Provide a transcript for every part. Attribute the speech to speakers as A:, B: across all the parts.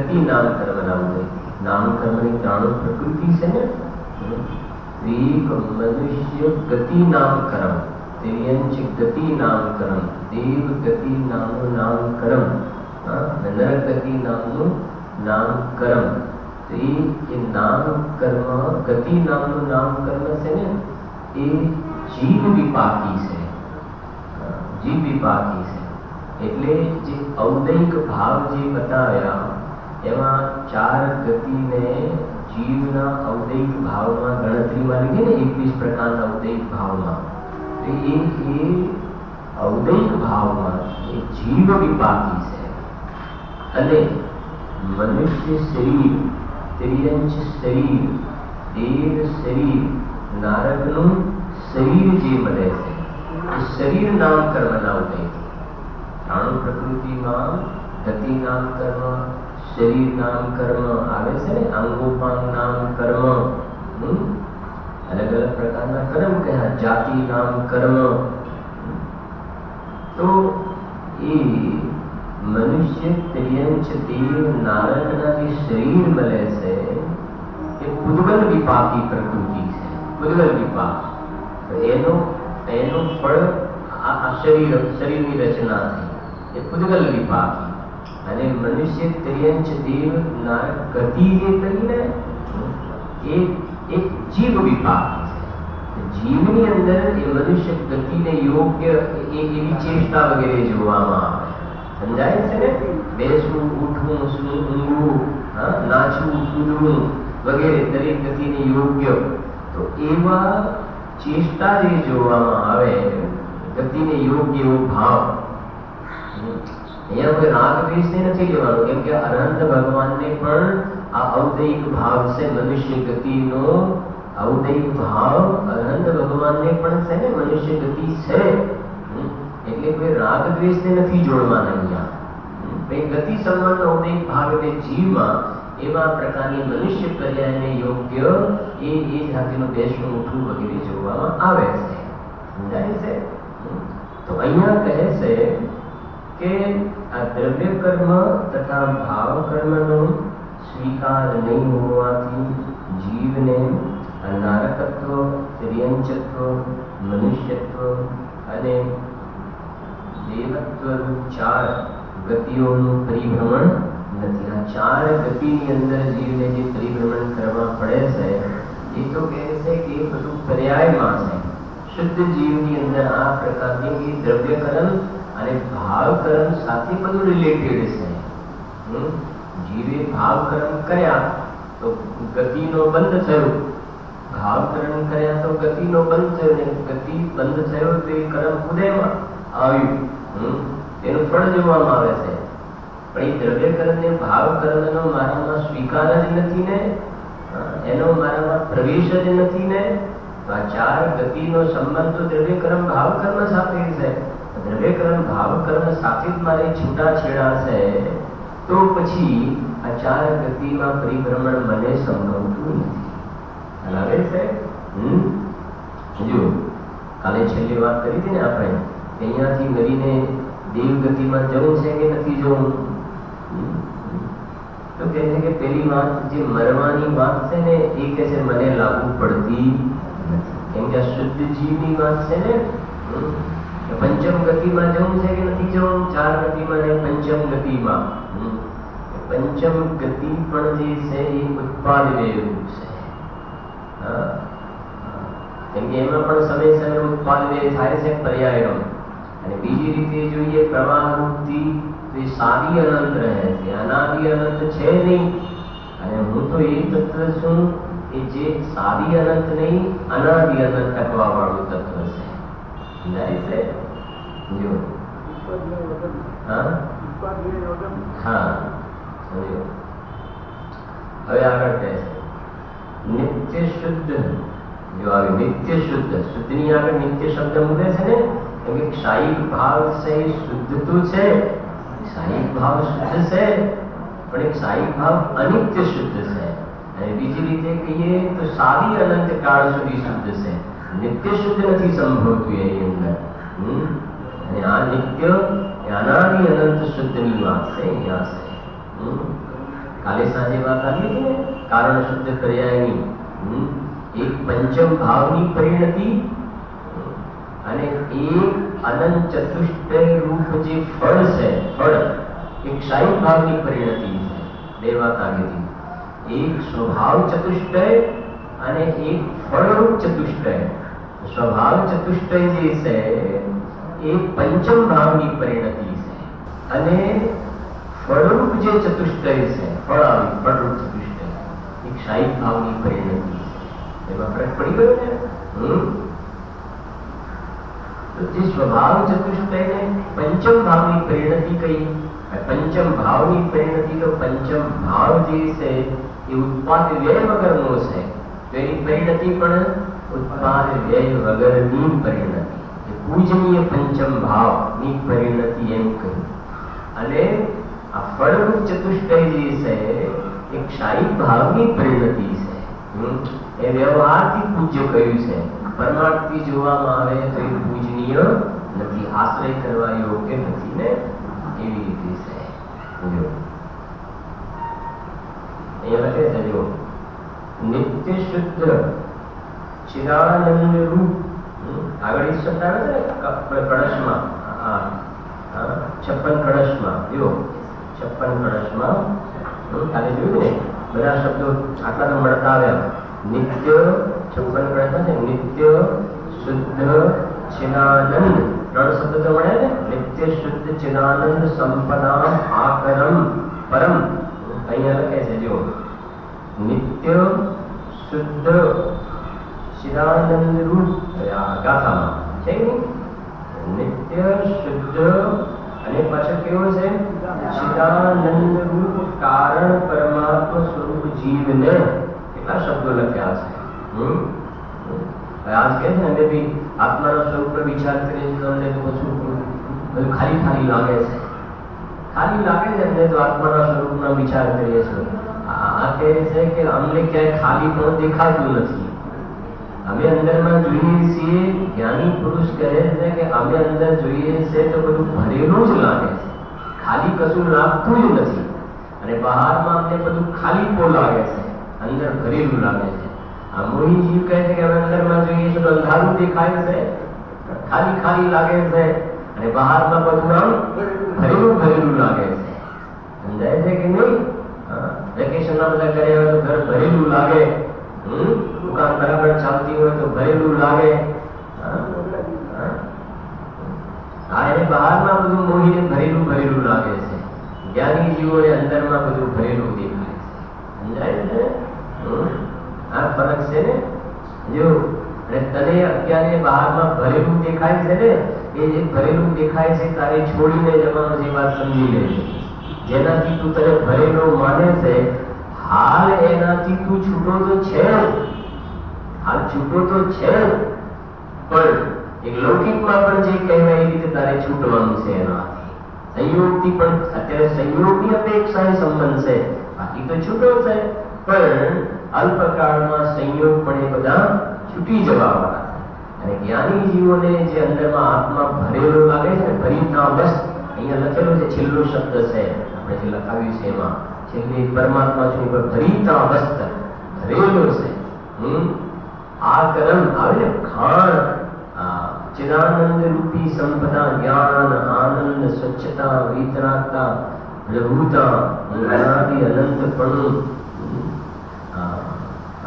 A: ગતિ નામકર્મ નામની નામકર્મની ત્રણ પ્રકૃતિ છે ને. એક મનુષ્ય ગતિ નામકર્મ, તેયંચ ગતિ નામકર્મ, દેવ ગતિ નામનું નામકર્મ, નર ગતિ નામનું નામકર્મ. તો એ નામકર્મ ગતિ નામનું નામકર્મ છે ને એ જીવ વિપાકી છે. જીવ વિપાકી છે એટલે જે ઔદૈક ભાવ જે બતાવ્યા એમાં ચાર ગતિને જીવના ઔદૈક ભાવમાં ગણતરીમાં લીધી ને 21 પ્રકારના ઔદૈક ભાવમાં. તો એ ઔદૈક ભાવમાં એ જીવ વિપાકી છે. અને મનુષ્ય શરીર, ત્રિયંચ શરીર, દેવ શરીર, નારદનું શરીર જે મળે છે એ શરીર નામકર્મના ઔદૈક. ત્રણ પ્રકૃતિમાં ગતિ નામકર્મ, શરીર નામકર્મ આવે છે ને, અંગોપાંગ નામકર્મ, અલગ અલગ પ્રકારના કર્મ કયા, જાતિ નામકર્મ. તો એ મનુષ્ય, ત્રિયંચ, દેવ, નારદના જે શરીર મળે છે એ પુદ્ગલ વિપાકી પ્રકૃતિ છે. પુદ્ગલ વિપાક એનો ફળ આ શરીરની રચના થઈ એ પુદ્ગલ વિપાકી. અને મનુષ્ય, ત્રિયંચ, દેવ, નારદ ગતિ જે કરીને એ એક જીવ વિપાકી છે. જીવની અંદર એ મનુષ્ય ગતિને યોગ્ય એવી ચેષ્ટા વગેરે જોવામાં આવે. સમજાય છે ને? બેસવું, ઉઠવું, ઊંઘવું, નાચવું, કૂદવું વગેરે દરેક ગતિને યોગ્ય. તો એવા ચેષ્ટા જે જોવામાં આવે, ગતિને યોગ્ય એવો ભાવ. અહીંયા કોઈ રાગ દ્વેષને નથી લેવાનું, કેમ કે અનંત ભગવાનને પણ આ ઔદૈક ભાવ છે. મનુષ્ય ગતિનો ઔદૈક ભાવ અનંત ભગવાનને પણ છે ને, મનુષ્ય ગતિ છે. એટલે કોઈ રાગ દ્વેષને નથી જોડવાના અહીંયા. ગતિ સંબંધ ઔદૈક ભાવ એટલે જીવમાં એવા પ્રકારની મનુષ્ય પર્યાયને યોગ્ય એ જાતિનું બેસવું, ઉઠવું વગેરે જોવામાં આવે છે. સમજાય છે? તો અહીંયા કહે છે કે આ દ્રવ્ય કર્મ તથા ભાવ કર્મનો સ્વીકાર નહીં હોવાથી જીવને નારકત્વ, ત્રિયંચત્વ, મનુષ્યત્વ અને દેવત્વ ચાર ગતિઓનું પરિભ્રમણ નથી. આ ચાર ગતિની અંદર જીવને જે પરિભ્રમણ કરવા પડે છે એ તો કહે છે કે એ બધું પર્યાયમાં છે. શુદ્ધ જીવની અંદર આ પ્રકારની દ્રવ્ય કર્મ અને ભાવ કર્મ સાથે બધું રિલેટેડ છે. જીવે ભાવ કર્મ કર્યા તો ગતિનો બંધ થયો, ભાવ કર્મ કર્યા તો ગતિનો બંધ થયો, ને ગતિ બંધ થયો તો એ કર્મ ઉદયમાં આવ્યું. તેનું ફળ જોવામાં આવે છે. પણ એ દ્રવ્ય કર્મ ને ભાવ કર્મનો મારામાં સ્વીકાર જ નથી ને, એનો મારામાં પ્રવેશ જ નથી ને. તો આ ચાર ગતિનો સંબંધ તો દ્રવ્ય કર્મ ભાવ કર્મ સાથે છે. દ્રવ્ય કર્મ ભાવ કર્મ સાથે જ મારે છૂટાછેડા છે. તો પછી આ ચાર ગતિમાં પરિભ્રમણ મને સંભવતું નથી. લાગે છે? જો કાલે છેલ્લી વાત કરી હતી ને આપણે, અહીંયાથી મળીને દેવ ગતિમાં જવું છે કે નથી જવું? તો કહે છે કે પેલી વાત જે મરવાની વાત છે ને એ કહે છે મને લાગુ પડતી નથી. કેમ કે આ શુદ્ધ જીવની વાત છે ને. પંચમ ગતિમાં જવું છે કે નથી જવું? ચાર ગતિમાં ને પંચમ ગતિમાં. પંચમ ગતિ પણ જે છે એ ઉત્પાદ વેગ છે. કેમ કે એમાં પણ સમય સમય ઉત્પાદ વેગ થાય છે પર્યાયનો. અને બીજી રીતે જોઈએ પ્રવાહ મુક્તિ તો એ સાદી અનંત રહે છે, અનાદિ અનંત છે નહીં. અને હું તો એ તત્વ છું કે જે સાદી અનંત નહીં, અનાદિ અનંત ટકવા વાળું તત્વ છે. સમજાય છે? જો હવે આગળ કહે છે નિત્ય શુદ્ધ. જો આવી નિત્ય શુદ્ધ, શુદ્ધની આગળ નિત્ય શબ્દ મૂકે છે ને, કેમ કે ક્ષાયિક ભાવ છે એ શુદ્ધ તો છે, ક્ષાયિક ભાવ શુદ્ધ છે, પણ એક ક્ષાયિક ભાવ અનિત્ય શુદ્ધ છે. અને બીજી રીતે કહીએ તો સાદી અનંત કાળ સુધી શુદ્ધ છે, નિત્ય શુદ્ધ નથી સંભવતું એની અંદર. અને આ નિત્ય અનાદિ અનંત શુદ્ધની વાત છે અહીંયા છે. કાલે સાંજે વાત આવી હતી ને કારણ શુદ્ધ પર્યાયની, એક પંચમ ભાવની પરિણતિ અને એક અનંત ચતુષ્ટય રૂપ જે ફળ છે, ફળ એક ક્ષાયિક ભાવની પરિણતિ છે. બે વાત આવી હતી, એક સ્વભાવ ચતુષ્ટય અને એક ફળરૂપ ચતુષ્ટય. સ્વભાવ ચતુષ્ટય જે છે એ પંચમ ભાવની પરિણતિ છે અને ફળરૂપ જે ચતુષ્ટય છે, ફળરૂપ ચતુષ્ટય એક ક્ષાયિક ભાવની પરિણતિ છે. એમાં ફરક પડી ગયો ને. તો જે સ્વભાવ ચતુષ્ટયને પંચમ ભાવની પરિણતિ કહી. પંચમ ભાવની પરિણતિ તો પંચમ ભાવ જે છે એ ઉત્પાદ વ્યય વગરનો છે, તો એની પરિણતિ પણ ઉત્પાદ વ્યય વગરની પરિણતિ, પૂજનીય પંચમ ભાવની પરિણતિ એમ કહ્યું. અને આ ફળરૂપ ચતુષ્ટય જે છે એ ક્ષાયિક ભાવની પરિણતિ છે. એ વ્યવહારથી પૂજ્ય કહ્યું છે, પરમાર્થથી જોવામાં આવે તો એ પૂજનીય નથી, આશ્રય કરવા યોગ્ય નથી ને, એવી રીતે છે. અહીંયા લખે છે જો નિત્ય શુદ્ધ ચિદાનંદ રૂપ. આગળ એક શબ્દ આવે છે ને કળશમાં, 56 કળશમાં, જો 56 કળશમાં કાલે જોયું ને બધા શબ્દો આટલા તો મળતા આવ્યા. નિત્ય 56 કળશમાં છે નિત્ય શુદ્ધ ચિદાનંદ, 3 શબ્દ તો મળ્યા ને. નિત્ય શુદ્ધ ચિદાનંદ સંપદા આકરમ પરમ. અહીંયા લખે છે જો નિત્ય શુદ્ધ ચિદાનંદ રૂપ, ગાથામાં છે કે નિત્ય શુદ્ધ અને પાછળ કેવો છે ચિદાનંદ રૂપ કારણ પરમાત્મા સ્વરૂપ જીવને. કેટલા શબ્દો લખ્યા છે. આજ કે છે અમે બી આત્માના સ્વરૂપ પર વિચાર કરીએ તો અમને તો બધું ખાલી ખાલી લાગે છે, ખાલી લાગે છે અમને તો આત્માના સ્વરૂપનો વિચાર કરીએ છીએ. આ કહે છે કે અમને ક્યાંય ખાલી પણ દેખાતું નથી. અમે અંદરમાં જોઈએ છીએ, જ્ઞાની પુરુષ કહે છે કે અમે અંદર જોઈએ છે તો બધું ભરેલું જ લાગે છે, ખાલી કશું લાગતું જ નથી. અને બહારમાં અમને બધું ખાલીપો લાગે છે, અંદર ભરેલું લાગે છે. આ મોહી જીવ કહે છે કે અમે અંદરમાં જોઈએ છે તો અંધારું દેખાય છે, ખાલી ખાલી લાગે છે, અને બહારમાં બધું આમ ભરેલું ભરેલું લાગે છે. સમજાય છે કે નહીં? વેકેશનમાં બધા કર્યા હોય તો ઘર ભરેલું લાગે, દુકાન બરાબર ચાલતી હોય તો ભરેલું લાગે. એને બહારમાં બધું મોહીને ભરેલું ભરેલું લાગે છે, જ્ઞાની જીવોને અંદરમાં બધું ભરેલું દેખાય છે. સમજાય છે? આ ફરક છે ને. જો અને તને અત્યારે બહારમાં ભરેલું દેખાય છે ને, એ જે ભરેલું દેખાય છે તારે છોડીને જવાનો જે વાત સમજી લેજે. જેનાથી તું તને ભરેલો માને છે, હાલ એનાથી તું છૂટો તો છે, હાલ છૂટો તો છે, પણ એક લૌકિકમાં પણ જે કહેવાય એ રીતે તારે છૂટવાનું છે એનાથી. સંયોગથી પણ અત્યારે સંયોગની અપેક્ષાએ સંબંધ છે, બાકી તો છૂટો છે, પણ અલ્પકાળમાં સંયોગ પણ એ બધા છૂટી જવાવાળા છે. અને જ્ઞાની જીવોને જે અંદરમાં આત્મા ભરેલો લાગે છે ને, ભરીતા બસ અહીંયા લખેલો છે, છેલ્લો શબ્દ છે આપણે જે લખાવ્યું છે એમાં છેલ્લી પરમાત્મા છે ઉપર ભરીતા વસ્ત્ર ભરેલો છે. આ કર્મ આવે ને ખાણ, ચિદાનંદ રૂપી સંપદા, જ્ઞાન, આનંદ, સ્વચ્છતા, વિતરાગતા, પ્રભુતા, અનાદિ અનંતપણું,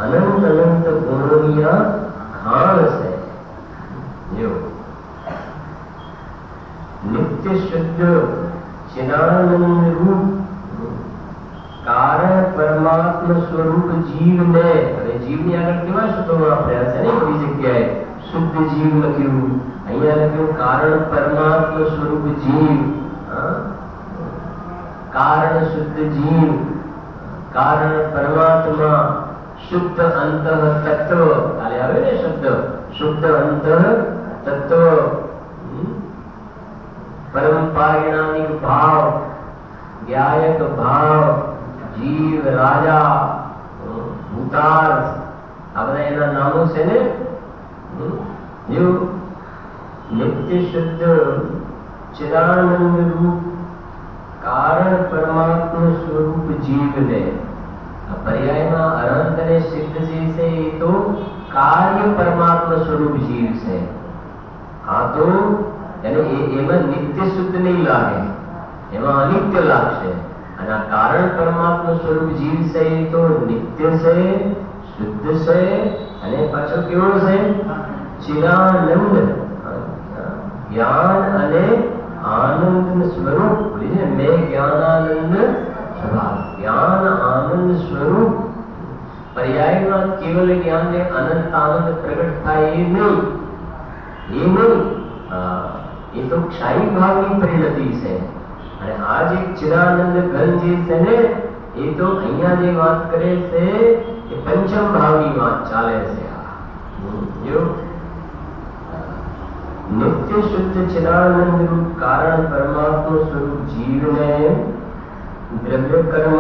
A: અનંત અનંત ગુણોની આ ખાણ છે. જો નિત્ય શુદ્ધ ચિદાનંદ રૂપ કારણ પરમાત્મા સ્વરૂપ જીવને. હવે જીવની આગળ કેવા શબ્દો વાપર્યા છે ને, બધી જગ્યાએ શુદ્ધ જીવ લખ્યું, અહીંયા લખ્યું કારણ પરમાત્મા સ્વરૂપ જીવ. કારણ શુદ્ધ જીવ, કારણ પરમાત્મા, શુદ્ધ અંતઃ તત્વ. કાલે આવે ને શબ્દ શુદ્ધ અંતઃ તત્વ, પરમ પારિણામિક ભાવ, જ્ઞાયક ભાવ, જીવ, રાજા, ભૂતાર્થ, આ બધા એના નામો છે ને. નિત્ય શુદ્ધ ચિદાનંદ રૂપ કારણ પરમાત્મા સ્વરૂપ જીવને પર્યાયમાં અનંત અને સિદ્ધ જે છે એ તો કાર્ય પરમાત્મા સ્વરૂપ જીવ છે. આ તો એમાં નિત્ય શુદ્ધ નહીં લાગે, એમાં અનિત્ય લાગશે. અને આ કારણ પરમાત્મા સ્વરૂપ જીવ છે એ તો નિત્ય છે, શુદ્ધ છે અને પાછો કેવો છે? ચિરાનંદ, જ્ઞાન અને આનંદ સ્વરૂપ. મેં જ્ઞાનાનંદ સ્વભાવ, જ્ઞાન આનંદ સ્વરૂપ. પર્યાયમાં કેવલ જ્ઞાન ને અનંત આનંદ પ્રગટ થાય એ નહીં, એ તો ક્ષાયી ભાવની પરિણતિ છે. અને આ જે ચિરાનંદ ઘન જે છે ને એ તો અહીંયા જે વાત કરે છે એ પંચમ ભાવની વાત ચાલે છે. જો નિત્ય શુદ્ધ ચિરાનંદ રૂપ કારણ પરમાત્મા સ્વરૂપ જીવને દ્રવ્ય કર્મ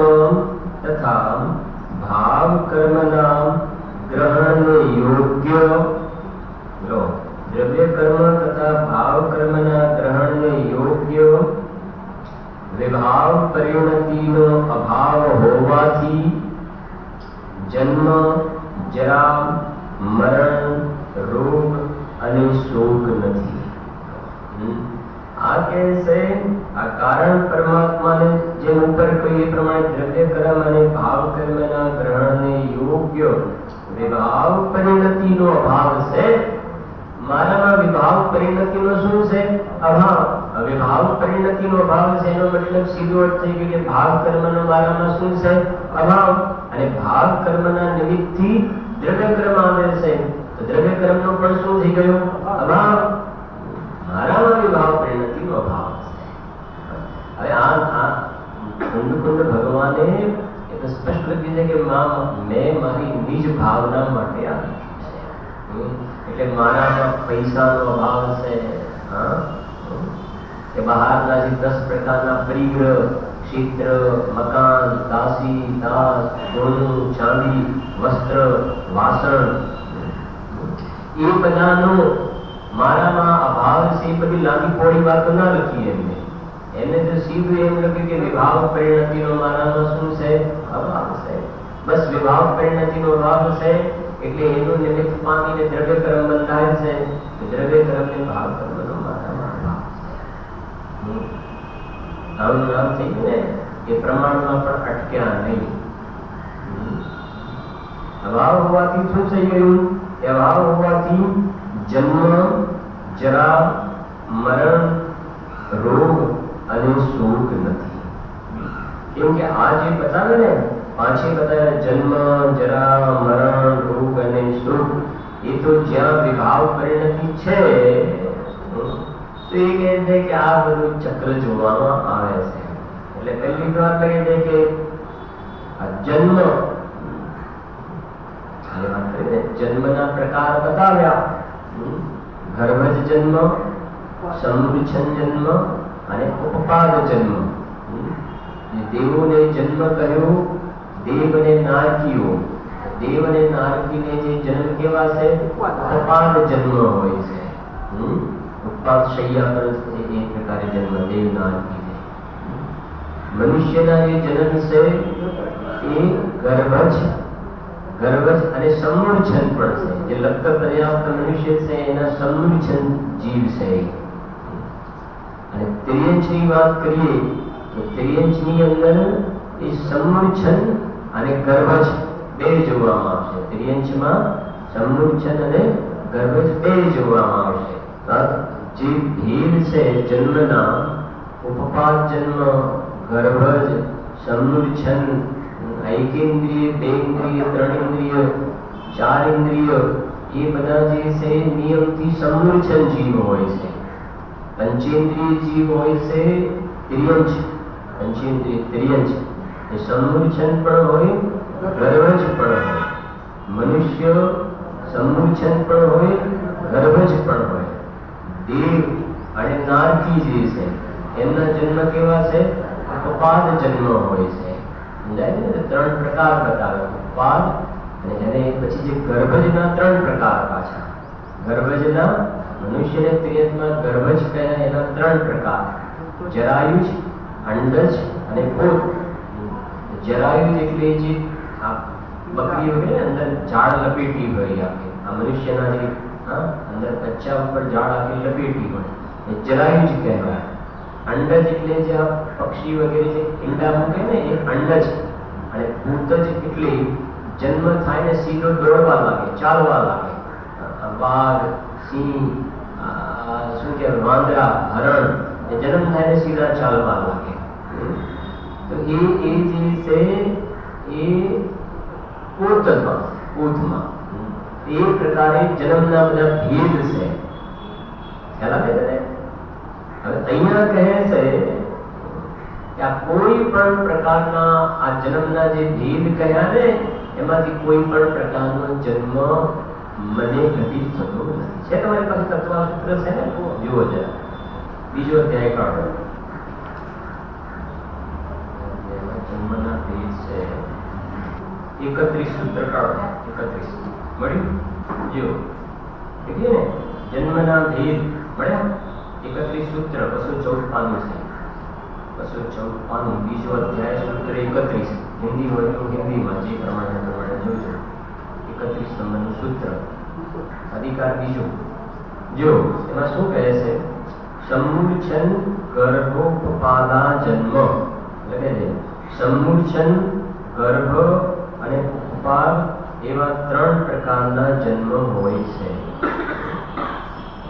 A: તથા ભાવ કર્મના ગ્રહણને યોગ્ય, દ્રવ્ય કર્મ તથા ભાવ કર્મના ગ્રહણને યોગ્ય વિભાવ પરિણતિનો અભાવ હોવાથી જન્મ, જરા, મરણ, રોગ અને શોક નથી. આ કે છે આ કારણ પરમાત્માને જેમ ઉપર કહ્યું એ પ્રમાણે દ્રવ્ય કર્મ અને ભાવ કર્મના ગ્રહણને યોગ્ય વિભાવ પરિણતિનો અભાવ છે. મારામાં વિભાવ પરિણતિનો શું છે? અભાવ. વિભાવ પરિણતિનો અભાવ છે એનો મતલબ સીધો અર્થ થઈ ગયો કે ભાવ કર્મનો મારામાં શું છે? અભાવ. અને ભાવ કર્મના નિમિત્તથી દ્રવ્ય કર્મ આવે છે તો દ્રવ્ય કર્મનો પણ શું થઈ ગયો? અભાવ. મારામાં વિભાવ પરિણતિનો અભાવ છે. હવે આ કુંડ ભગવાને એ તો સ્પષ્ટ લખ્યું છે કે મેં મારી નિજ ભાવના માટે આવી છે. એટલે મારામાં પૈસાનો અભાવ છે, કે બહારના જે 10 પ્રકારના પરિગ્રહ, ક્ષેત્ર, મકાન, દાસી, દાસ, સોનું, ચાંદી, વસ્ત્ર, વાસણ, એ બધાનો મારામાં અભાવ છે. એ બધી લાંબી પોળી વાતો ના લખી એમને તો સીધું એમ લખ્યું કે વિભાવ પરિણતિનો મારામાં શું છે? અભાવ છે. બસ વિભાવ પરિણતિનો અભાવ છે એટલે એનું નિમિત્ત પામીને દ્રવ્ય કર્મ બંધાય છે. દ્રવ્ય કર્મ ને ભાવ કર્મનો મારામાં અભાવ છે. આવું નામ થઈ ગયું ને એ પ્રમાણમાં પણ અટક્યા નહીં. અભાવ હોવાથી શું થઈ ગયું? એ અભાવ હોવાથી જન્મ, જરા, મરણ, રોગ અને શોક નથી. કેમ કે આ જે બતાવે ને પાછે બતાવ્યા જન્મ, જરા, મરણ, રોગ અને શોક, એ તો જ્યાં વિભાવ પરિણતિ છે તો એ કહે છે કે આ બધું ચક્ર જોવામાં આવે છે. એટલે પહેલી વાત કહે છે કે જન્મ, જન્મના પ્રકાર બતાવ્યા. ગર્ભજ જન્મ, સમૃચ્છન જન્મ અને ઉપપાદ જન્મ. દેવોને જન્મ કહ્યો, દેવ અને નારકીઓ. દેવ અને નારકીને જે જન્મ કેવા છે? ઉપપાદ જન્મ હોય છે. ઉપપાદ શૈયા પર એ પ્રકારે જન્મ દેવ નારકીને. મનુષ્યના જે જન્મ છે એ ગર્ભજ અને સમૂર્છન પણ છે. જે લગતા પર્યાપ્ત મનુષ્ય છે એના સમૂર્છન જીવ છે. અને ત્રિયંચની વાત કરીએ તો ત્રિયંચની અંદર એ સમૂર્છન અને ગર્ભજ બે જોવામાં આવશે. ત્રિયંચમાં સમૂર્છન અને ગર્ભજ બે જોવામાં આવશે. જે ભેદ છે જન્મના, ઉપપાદ જન્મ, ગર્ભજ, સમૂર્છન, ऐकेन्द्रिय, बेन्द्रिय, त्रणेन्द्रिय, चार इंद्रिय, ये બધા જે છે નિયમથી સમૂર્છન જીવ હોય છે. પંચેન્દ્રિય જીવ હોય છે ત્રિયંચ, પંચેન્દ્રિય ત્રિયંચ. એ સમૂર્છન પણ હોય, ગર્ભજ પણ હોય. મનુષ્ય સમૂર્છન પણ હોય, ગર્ભજ પણ હોય. દેવ અને નારકી જે છે એમના જન્મ કેવા છે? ઉપપાદ જન્મ હોય છે. ત્રણ પ્રકાર બતાવે. ઉપપાદ અને એને પછી જે ગર્ભજના ત્રણ પ્રકાર પાછા. ગર્ભજના મનુષ્યને ત્રિયંચમાં ગર્ભજ કહે એના ત્રણ પ્રકાર. જરાયુજ, અંડજ અને પોત. જરાયુજ એટલે જે આ બકરી હોય ને અંદર ઝાડ લપેટી હોય આપે, આ મનુષ્યના જે અંદર બચ્ચા ઉપર ઝાડ આખી લપેટી હોય એ જરાયુજ કહેવાય. અંડજ એટલે જે આ પક્ષી વગેરે જે ઈંડા મૂકે ને એ અંડજ. અને પૂતજ એટલે જન્મ થાય ને સીધો દોડવા લાગે, ચાલવા લાગે. વાઘ, સિંહ, શું કહેવાય, વાંદરા, હરણ એ જન્મ થાય ને સીધા ચાલવા લાગે. તો એ જે છે એ પોતમાં એ પ્રકારે જન્મના બધા ભેદ છે. ખ્યાલ આવે છે ને? હવે અહીંયા કહે છે કે આ કોઈ પણ પ્રકારના આ જન્મના જે ભેદ કહ્યા ને એમાંથી કોઈ પણ પ્રકારનો જન્મ મને ઘટિત થતો નથી. છે તમારી પાસે તત્વસૂત્ર છે ને? જુઓ જરા બીજો અધ્યાય કાઢો. જન્મના ભેદ છે 31 સૂત્ર કાઢો. 31 મળ્યું? જો એટલે ને જન્મના ભેદ મળ્યા. 31 સૂત્ર 214 પાનું છે. 214 પાનું બીજો અધ્યાય સૂત્ર 31. હિન્દી હોય તો હિન્દીમાં જે પ્રમાણે જોજો. 31 નંબરનું સૂત્ર અધિકાર બીજો. જો એમાં શું કહે છે? સમૂર્છન ગર્ભોપપાદા જન્મ લખે છે. સમૂર્છન, ગર્ભ અને ઉપપાદ એવા 3 પ્રકારના જન્મ હોય છે.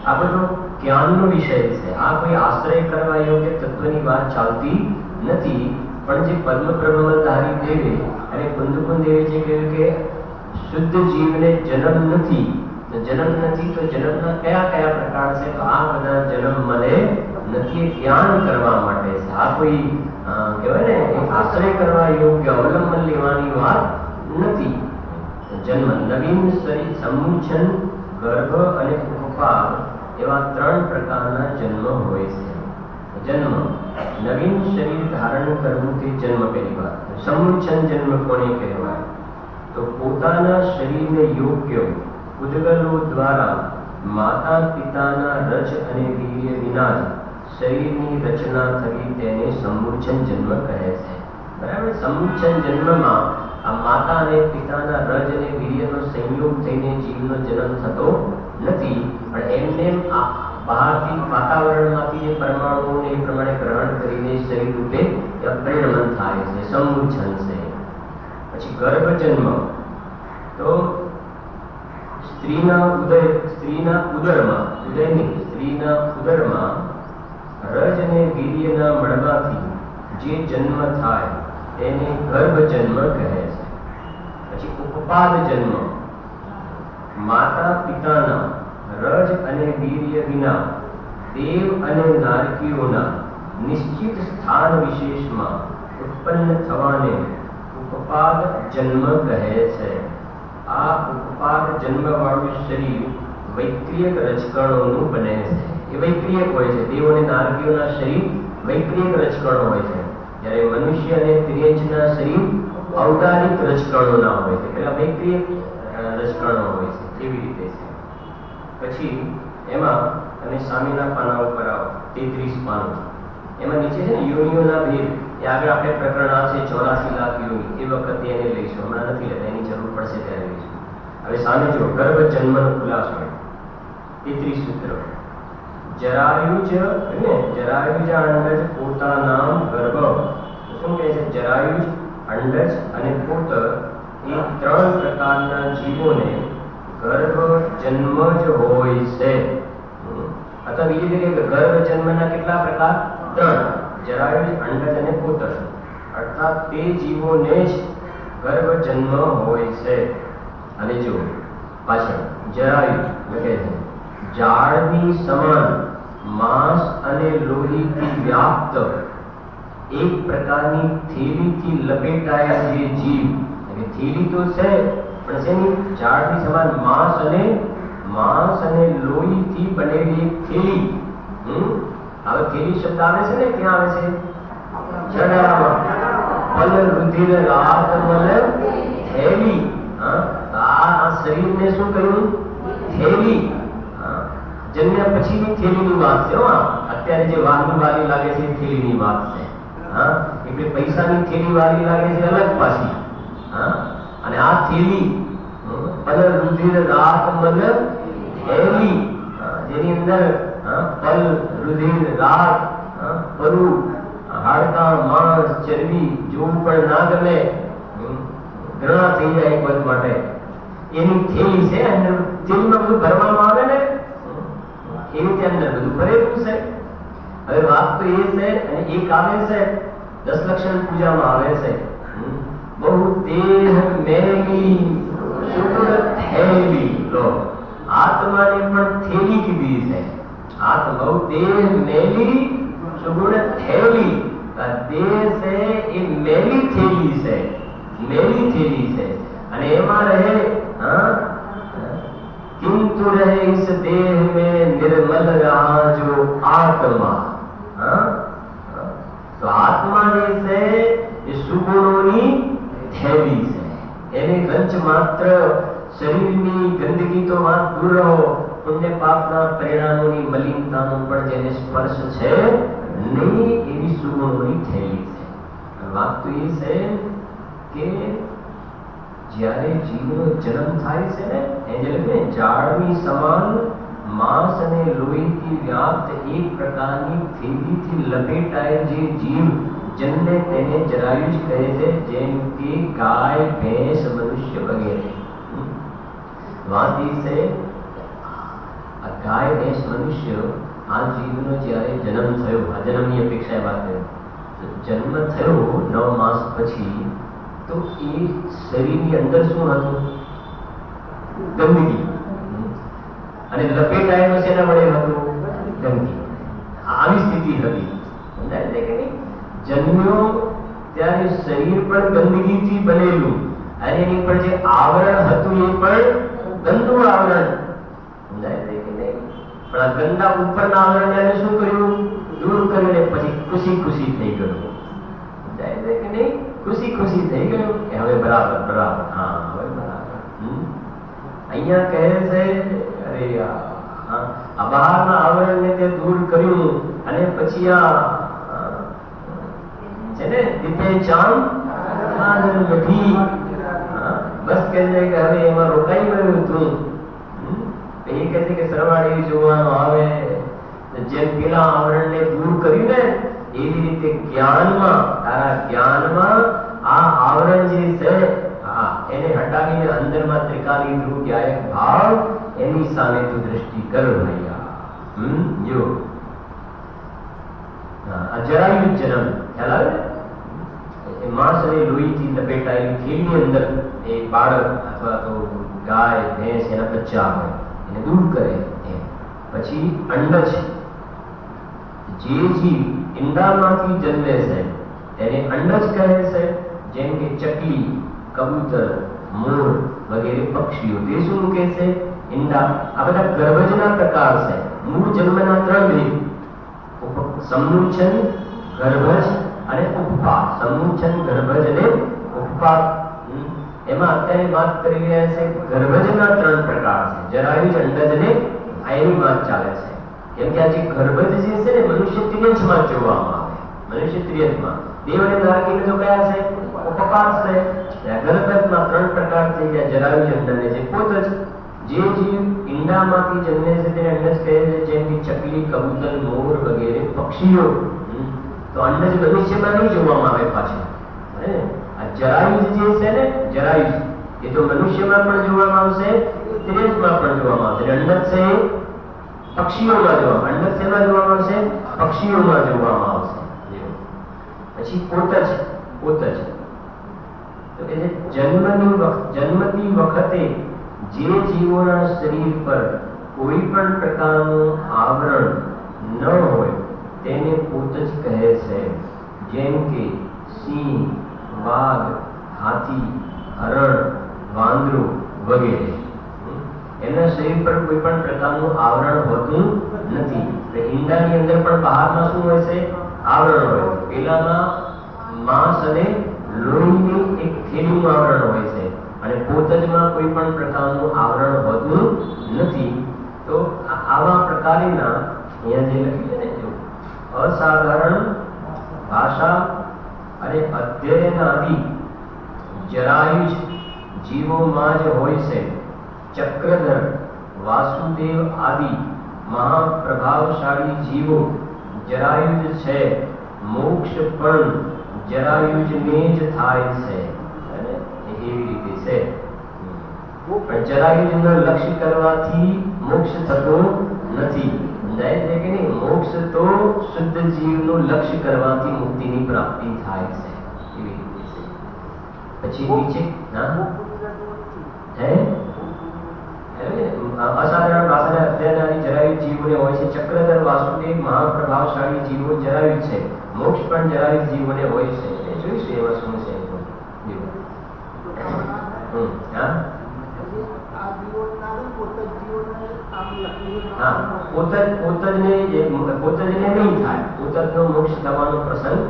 A: આ બધો જ્ઞાનનો વિષય છે. આ કોઈ આશ્રય કરવા યોગ્ય તત્વની વાત ચાલતી નથી. પણ જે પદ્મ પ્રબલધારી દેવે અને કુંદકુંદ દેવે જે કહ્યું કે શુદ્ધ જીવને જન્મ નથી, તો જન્મના કયા કયા પ્રકાર છે? તો આ બધા જન્મ મળે નથી, જ્ઞાન કરવા માટે છે. આ કોઈ કહેવાય ને આશ્રય કરવા યોગ્ય અવલંબન લેવાની વાત નથી. જન્મ નવીન શરીર, સમૂર્છન, ગર્ભ અને ઉપપાદ એવા 3 પ્રકારના જન્મ હોય છે. જન્મ નવીન શરીર ધારણ કરવું તે જન્મ પહેલી વાત. સમૂર્છન જન્મ કોને કહેવાય? તો પોતાના શરીરને યોગ્ય ઉદગલો દ્વારા માતા પિતાના રજ અને વીર્ય વિના જ શરીરની રચના થવી તેને સમૂર્છન જન્મ કહે છે. બરાબર? સમૂર્છન જન્મમાં આ માતા અને પિતાના રજ અને વીર્યનો સંયોગ થઈને જીવનો જન્મ થતો નથી, પણ એમને બહારથી વાતાવરણમાંથી જે પરમાણુઓને એ પ્રમાણે ગ્રહણ કરીને શરીર રૂપે પરિણમન થાય છે, સમૂર્છન છે. પછી ગર્ભ જન્મ તો સ્ત્રીના ઉદરમાં રજ અને વીર્યના મળવાથી જે જન્મ થાય તેને ગર્ભ જન્મ કહે છે. પછી ઉપપાદ જન્મ માતા પિતાના રજ અને વીર્ય વિના દેવ અને નારકીઓના નિશ્ચિત સ્થાન વિશેષમાં ઉત્પન્ન થવાને ઉપપાદ જન્મ કહે છે. આ ઉપપાદ જન્મ વાળું શરીર વૈક્રિયક રજકણોનું બને છે. એ વૈક્રિયક હોય છે. દેવ અને નારકીઓના શરીર વૈક્રિયક રજકણો હોય છે, જ્યારે મનુષ્ય અને તિર્યંચના શરીર ઔદારિક રજકણોના હોય છે. પેલા વૈક્રિયક રજકણો હોય છે. એવી રીતે છે. પછી એમાં તમે સામેના પાના ઉપર આવો, 33 પાનું. એમાં નીચે છે ને યોનિઓના ભેદ. એ આગળ આપણે પ્રકરણ આવશે 84 લાખ યોનિ, એ વખતે એને લઈશું. હમણાં નથી લેતા, એની જરૂર પડશે ત્યારે લઈશું. હવે સામે જો ગર્ભ જન્મનો ખુલાસો 33 સૂત્ર. જરાયુજ અંડજ પોતાના ગર્ભ. શું કહે છે? જરાયુજ, અંડજ અને પોત એ 3 પ્રકારના જીવોને ગર્ભ જન્મ જ હોય છે. અથવા બીજી જગ્યાએ ગર્ભ જન્મના કેટલા પ્રકાર? 3. જરાયુજ, અંડજ અને પોત. અર્થાત તે જીવોને જ ગર્ભ જન્મ હોય છે. અને જો પાછળ જરાયુજ લખે છે ઝાડની સમાન માંસ અને લોહીથી વ્યાપ્ત એક પ્રકારની થેલીથી લપેટાયા જે જીવ. થેલી તો છે પણ શેની? ઝાડની સમાન માંસ અને લોહીથી બનેલી એક થેલી. હવે થેલી શબ્દ આવે છે ને, ક્યાં આવે છે? જડામાં. પલ રુધિર રાત મલ થેલી. આ શરીરને શું કહ્યું? થેલી. જન્મ્યા પછીની થેલીની વાત છે. અત્યારે જે વાલી લાગે છે એ થેલીની વાત છે. હા એટલે પૈસાની થેલી વાળી લાગે છે અલગ પાછી, હા અને આ થેલી પલ રુધિર રાત મલ થેલી, જેની અંદર પલ રુધિર રાત પરુ હાડકા માંસ ચરબી જોવું પણ ના ગમે, ઘણા થઈ જાય એક વખત માટે, એની થેલી છે. અંદર થેલીમાં બધું ભરવામાં આવે ને એવી રીતે અંદર બધું ભરેલું છે. હવે વાત તો એ છે, અને એક આવે છે 10 લક્ષણ પૂજામાં આવે છે, બહુ દેહ મેલી સુગુણ થેલી, લો આત્માને પણ થેલી કીધી છે. આત્મા બહુ દેહ મેલી સુગુણ થેલી, દેહ છે એ મેલી થેલી છે, મેલી થેલી છે, અને એમાં રહે किंतु रहे इस देह में निर्मल रहा जो आत्मा, तो आत्मा जैसे ये सुगुणोनी थैली છે, એને રંચ માત્ર શરીરની ગંદકી તો વાત દૂર રહો, પુણ્ય પાપના પરિણામોની મલિનતાનો પણ જેને સ્પર્શ છે નહીં એવી સુગુણોની થેલી છે. વાત તો એ છે કે જ્યારે જીવનો જન્મ થાય છે ને એટલે ઝાડની સમાન માંસ અને લોહીથી વ્યાપ્ત એક પ્રકારની થેલીથી લપેટાયેલ જે જીવ જન્મે તેને જરાયુજ કહે છે, જેમ કે ગાય ભેંસ મનુષ્ય વગેરે. વાત એ છે આ ગાય ભેંસ મનુષ્ય આ જીવનો જ્યારે જન્મ થયો, આ જન્મની અપેક્ષાએ વાત કર્યો, જન્મ થયો 9 માસ પછી, તો એ શરીરની અંદર શું હતું? ગંદકી, અને લપેટાયેલું શેના વડે હતું? ગંદકી. આવી સ્થિતિ હતી, સમજાય છે કે નહીં? જન્મ્યો ત્યારે શરીર પણ ગંદકીથી બનેલું, અને એની પર જે આવરણ હતું એ પણ ગંદુ આવરણ, સમજાય છે કે નહીં? પણ આ ગંદા ઉપરના આવરણને શું કર્યું? દૂર કરીને પછી ખુશી ખુશી થઈ ગયું, સમજાય છે કે નહીં? ખુશી ખુશી થઈ ગયું કે હવે બરાબર બરાબર, હા હવે બરાબર. અહીંયા કહે છે અરે આ બહારના આવરણને તે દૂર કર્યું, અને પછી આ છે ને દીપે ચાંદ આનંદ મઢી, બસ કહે છે કે હવે એમાં રોકાઈ ગયું તું. એ કહે છે કે સરવાળી જોવાનું આવે, જેમ પેલા આવરણને દૂર કર્યું ને એવી રીતે જ્ઞાનમાં, તારા જ્ઞાનમાં આ આવરણ જે છે એને હટાવીને અંદરમાં ત્રિકાલી ધ્રુવ ગાયક ભાવ એની સામે તું દ્રષ્ટિ કર ભૈયા. જો જરાયુ જન્મ ખ્યાલ આવે ને, માંસ અને લોહીથી લપેટાયેલી થેલીની અંદર એ બાળક અથવા તો ગાય ભેંસ એના બચ્ચા આવે એને દૂર કરે. પછી અંડજ, જે જીવ ઈંડામાંથી જન્મે છે તેને અંડજ કહે છે, જેમ કે ચકલી, કબૂતર, મોર વગેરે પક્ષીઓ. તે શું મૂકે છે? ઈંડા. આ બધા ગર્ભજના પ્રકાર છે. મૂળ જન્મના 3 ભેદ: સમૂછન, ગર્ભજ અને ઉપપાત. સમૂછન, ગર્ભજ અને ઉપપાત. એમાં અત્યારે વાત કરી રહ્યા છે ગર્ભજના 3 પ્રકાર છે: જરાયુજ, અંડજ અને એની વાત ચાલે છે. કેમ કે આ જે ગર્ભજ જે છે ને મનુષ્ય ત્રિયંશમાં જોવામાં આવે, મનુષ્ય ત્રિયંશમાં. દેવ અને નારકીને તો કયા છે? ઉપપાત છે. ગર્ભજમાં 3 પ્રકાર થઈ ગયા: જરાયુજ, અંડજ અને જે પોતજ. જે જીવ ઈંડામાંથી જન્મે છે તેને અંડજ કહે છે, જેમ કે ચકલી, કબૂતર, મોર વગેરે પક્ષીઓ. તો અંડજ મનુષ્યમાં નહીં જોવામાં આવે પાછળ. આ જરાયુજ જે છે ને, જરાયુજ એ તો મનુષ્યમાં પણ જોવામાં આવશે, ત્રિયંશમાં પણ જોવામાં આવશે. અંડજ છે પક્ષીઓમાં જોવામાં, અંડજ શેમાં જોવામાં આવશે? પક્ષીઓમાં જોવામાં આવશે. પછી પોતજ, પોતજ તો કે જન્મતી વખતે જે જીવોના શરીર પર કોઈ પણ પ્રકારનું આવરણ ન હોય તેને પોતજ કહે છે, જેમ કે સિંહ, વાઘ, હાથી, હરણ, વાંદરો વગેરે. એમના શરીર પર કોઈ પણ પ્રકારનું આવરણ હોતું નથી. ઈંડાની અંદર પણ બહારમાં શું હોય છે? આવરણ હોય. પેલામાં માંસ અને લોહીની એક થેલીનું આવરણ હોય છે, અને પોતજમાં કોઈ પણ પ્રકારનું આવરણ હોતું નથી. તો આવા પ્રકારના અહીંયા જે લખ્યું છે ને, જો અસાધારણ ભાષા અને અધ્યયન આદિ જરાયુજ જીવોમાં જ હોય છે. ચક્રધર, વાસુદેવ આદિ મહાપ્રભાવશાળી જીવો જરાયુજ છે. મોક્ષ પણ જરાયુજને જ થાય છે. એવી રીતે છે. પણ જરાયુજને લક્ષ્ય કરવાથી મોક્ષ થતો નથી. સમજાય છે કે નહીં? મોક્ષ તો શુદ્ધ જીવનું લક્ષ્ય કરવાથી મુક્તિની પ્રાપ્તિ થાય છે. એવી રીતે છે. પછી નીચે અસાધારણ ભાષાને અધ્યયન જરાયુજ જીવોને હોય છે. ચક્રધર, વાસુદેવ મહાપ્રભાવશાળી જીવો જરાયુજ છે. મોક્ષ પણ જરાયુજ જીવોને હોય છે. એ જોઈશું એમાં શું છે. પોતજને નહીં થાય. પોતજનો મોક્ષ થવાનો પ્રસંગ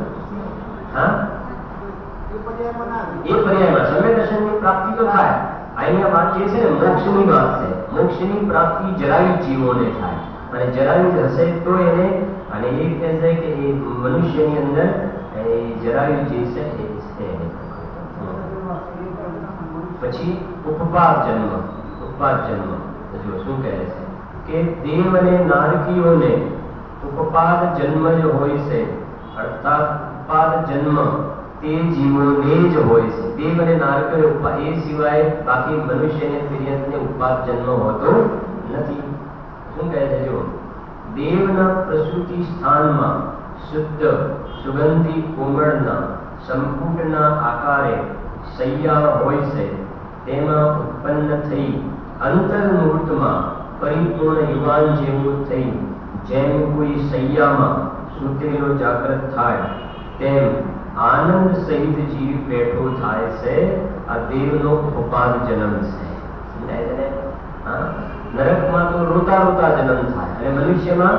A: એ પર્યાયમાં સમ્યક દર્શનની પ્રાપ્તિ તો થાય. અહીંયા વાત જે છે ને મોક્ષની વાત છે. મોક્ષની પ્રાપ્તિ જરાયુજ જીવોને થાય. અને જરાયુજ હશે તો એને, અને એ કહે છે કે એ મનુષ્યની અંદર એ જરાયુજ જે છે એ છે. પછી ઉપપાદ જન્મ. ઉપપાદ જન્મ જો શું કહે છે કે દેવ અને નારકીઓને ઉપપાદ જન્મ જ હોય છે. અર્થાત ઉપપાદ જન્મ તે જીવોને જ હોય છે. દેવ અને નારકીઓ એ સિવાય બાકી મનુષ્યને તિર્યકને ઉપપાદ જન્મ હોતો નથી. શું કહે છે જો દેવના પ્રસૂતિ સ્થાનમાં શુદ્ધ સુગંધી કોમળના સંપુટના આકારે સૈયા હોય છે. તેમાં ઉત્પન્ન થઈ અંતર્મુહૂર્તમાં પરિપૂર્ણ યુવાન જેવું થઈ જેમ કોઈ સૈયામાં સૂતેલો જાગૃત થાય તેમ આનંદ સહિત જીવ બેઠો થાય છે. આ દેવનો ઉપપાદ જન્મ છે. સમજાય છે ને? નરકમાં તો રોતા રોતા જન્મ થાય અને મનુષ્યમાં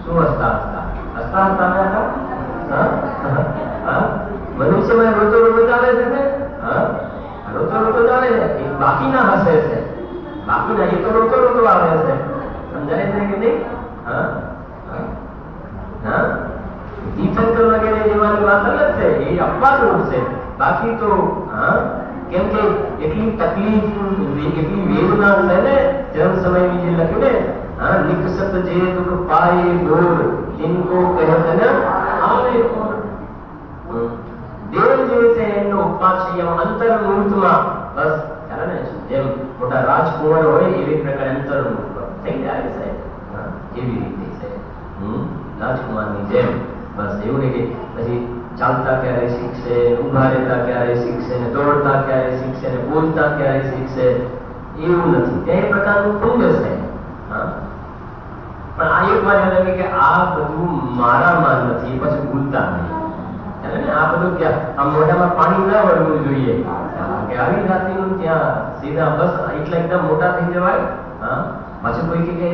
A: શું હસતા હસતા હસતા હસતા મનુષ્યમાં રોતો રોતો ચાલે છે ને? રોતો રોતો ચાલે છે. બાકીના હસે છે. બાકીના એ તો રોતો રોતો આવે છે. સમજાય છે કે નહીં? તીર્થંકર વગેરે જેવાની વાત અલગ છે. એ અપવાદ રૂપ છે. બાકી તો કેમ કે એટલી તકલીફ, એટલી વેદના છે ને જન્મ સમયની જે લખ્યું ને નિકસત જે દુઃખ પાયે ગોર जिनको कहत न આવે દેવ જે છે એનો ઉપપાદ છે એમ અંતર્મુહૂર્તમાં બસ ચાલે ને જેમ મોટા રાજકુમાર હોય એવી પ્રકારે અંતર્મુહૂર્ત થઈ જાય છે. એવી રીતે છે રાજકુમારની જેમ. બસ એવું નહીં કે પછી ચાલતા ક્યારે શીખશે, ઉભા રહેતા ક્યારે શીખશે, ને દોડતા ક્યારે શીખશે, ને બોલતા ક્યારે શીખશે, એવું નથી. તે પ્રકારનું પુણ્ય છે. પણ આ એક વાત લાગે કે આ બધું મારામાં નથી, પછી ભૂલતા નહીં. આ બધું આ મોઢામાં પાણી ના વળવું જોઈએ કે આવી જાતિનું ત્યાં સીધા બસ એટલા એકદમ મોટા થઈ જવાય. પાછું કોઈ કે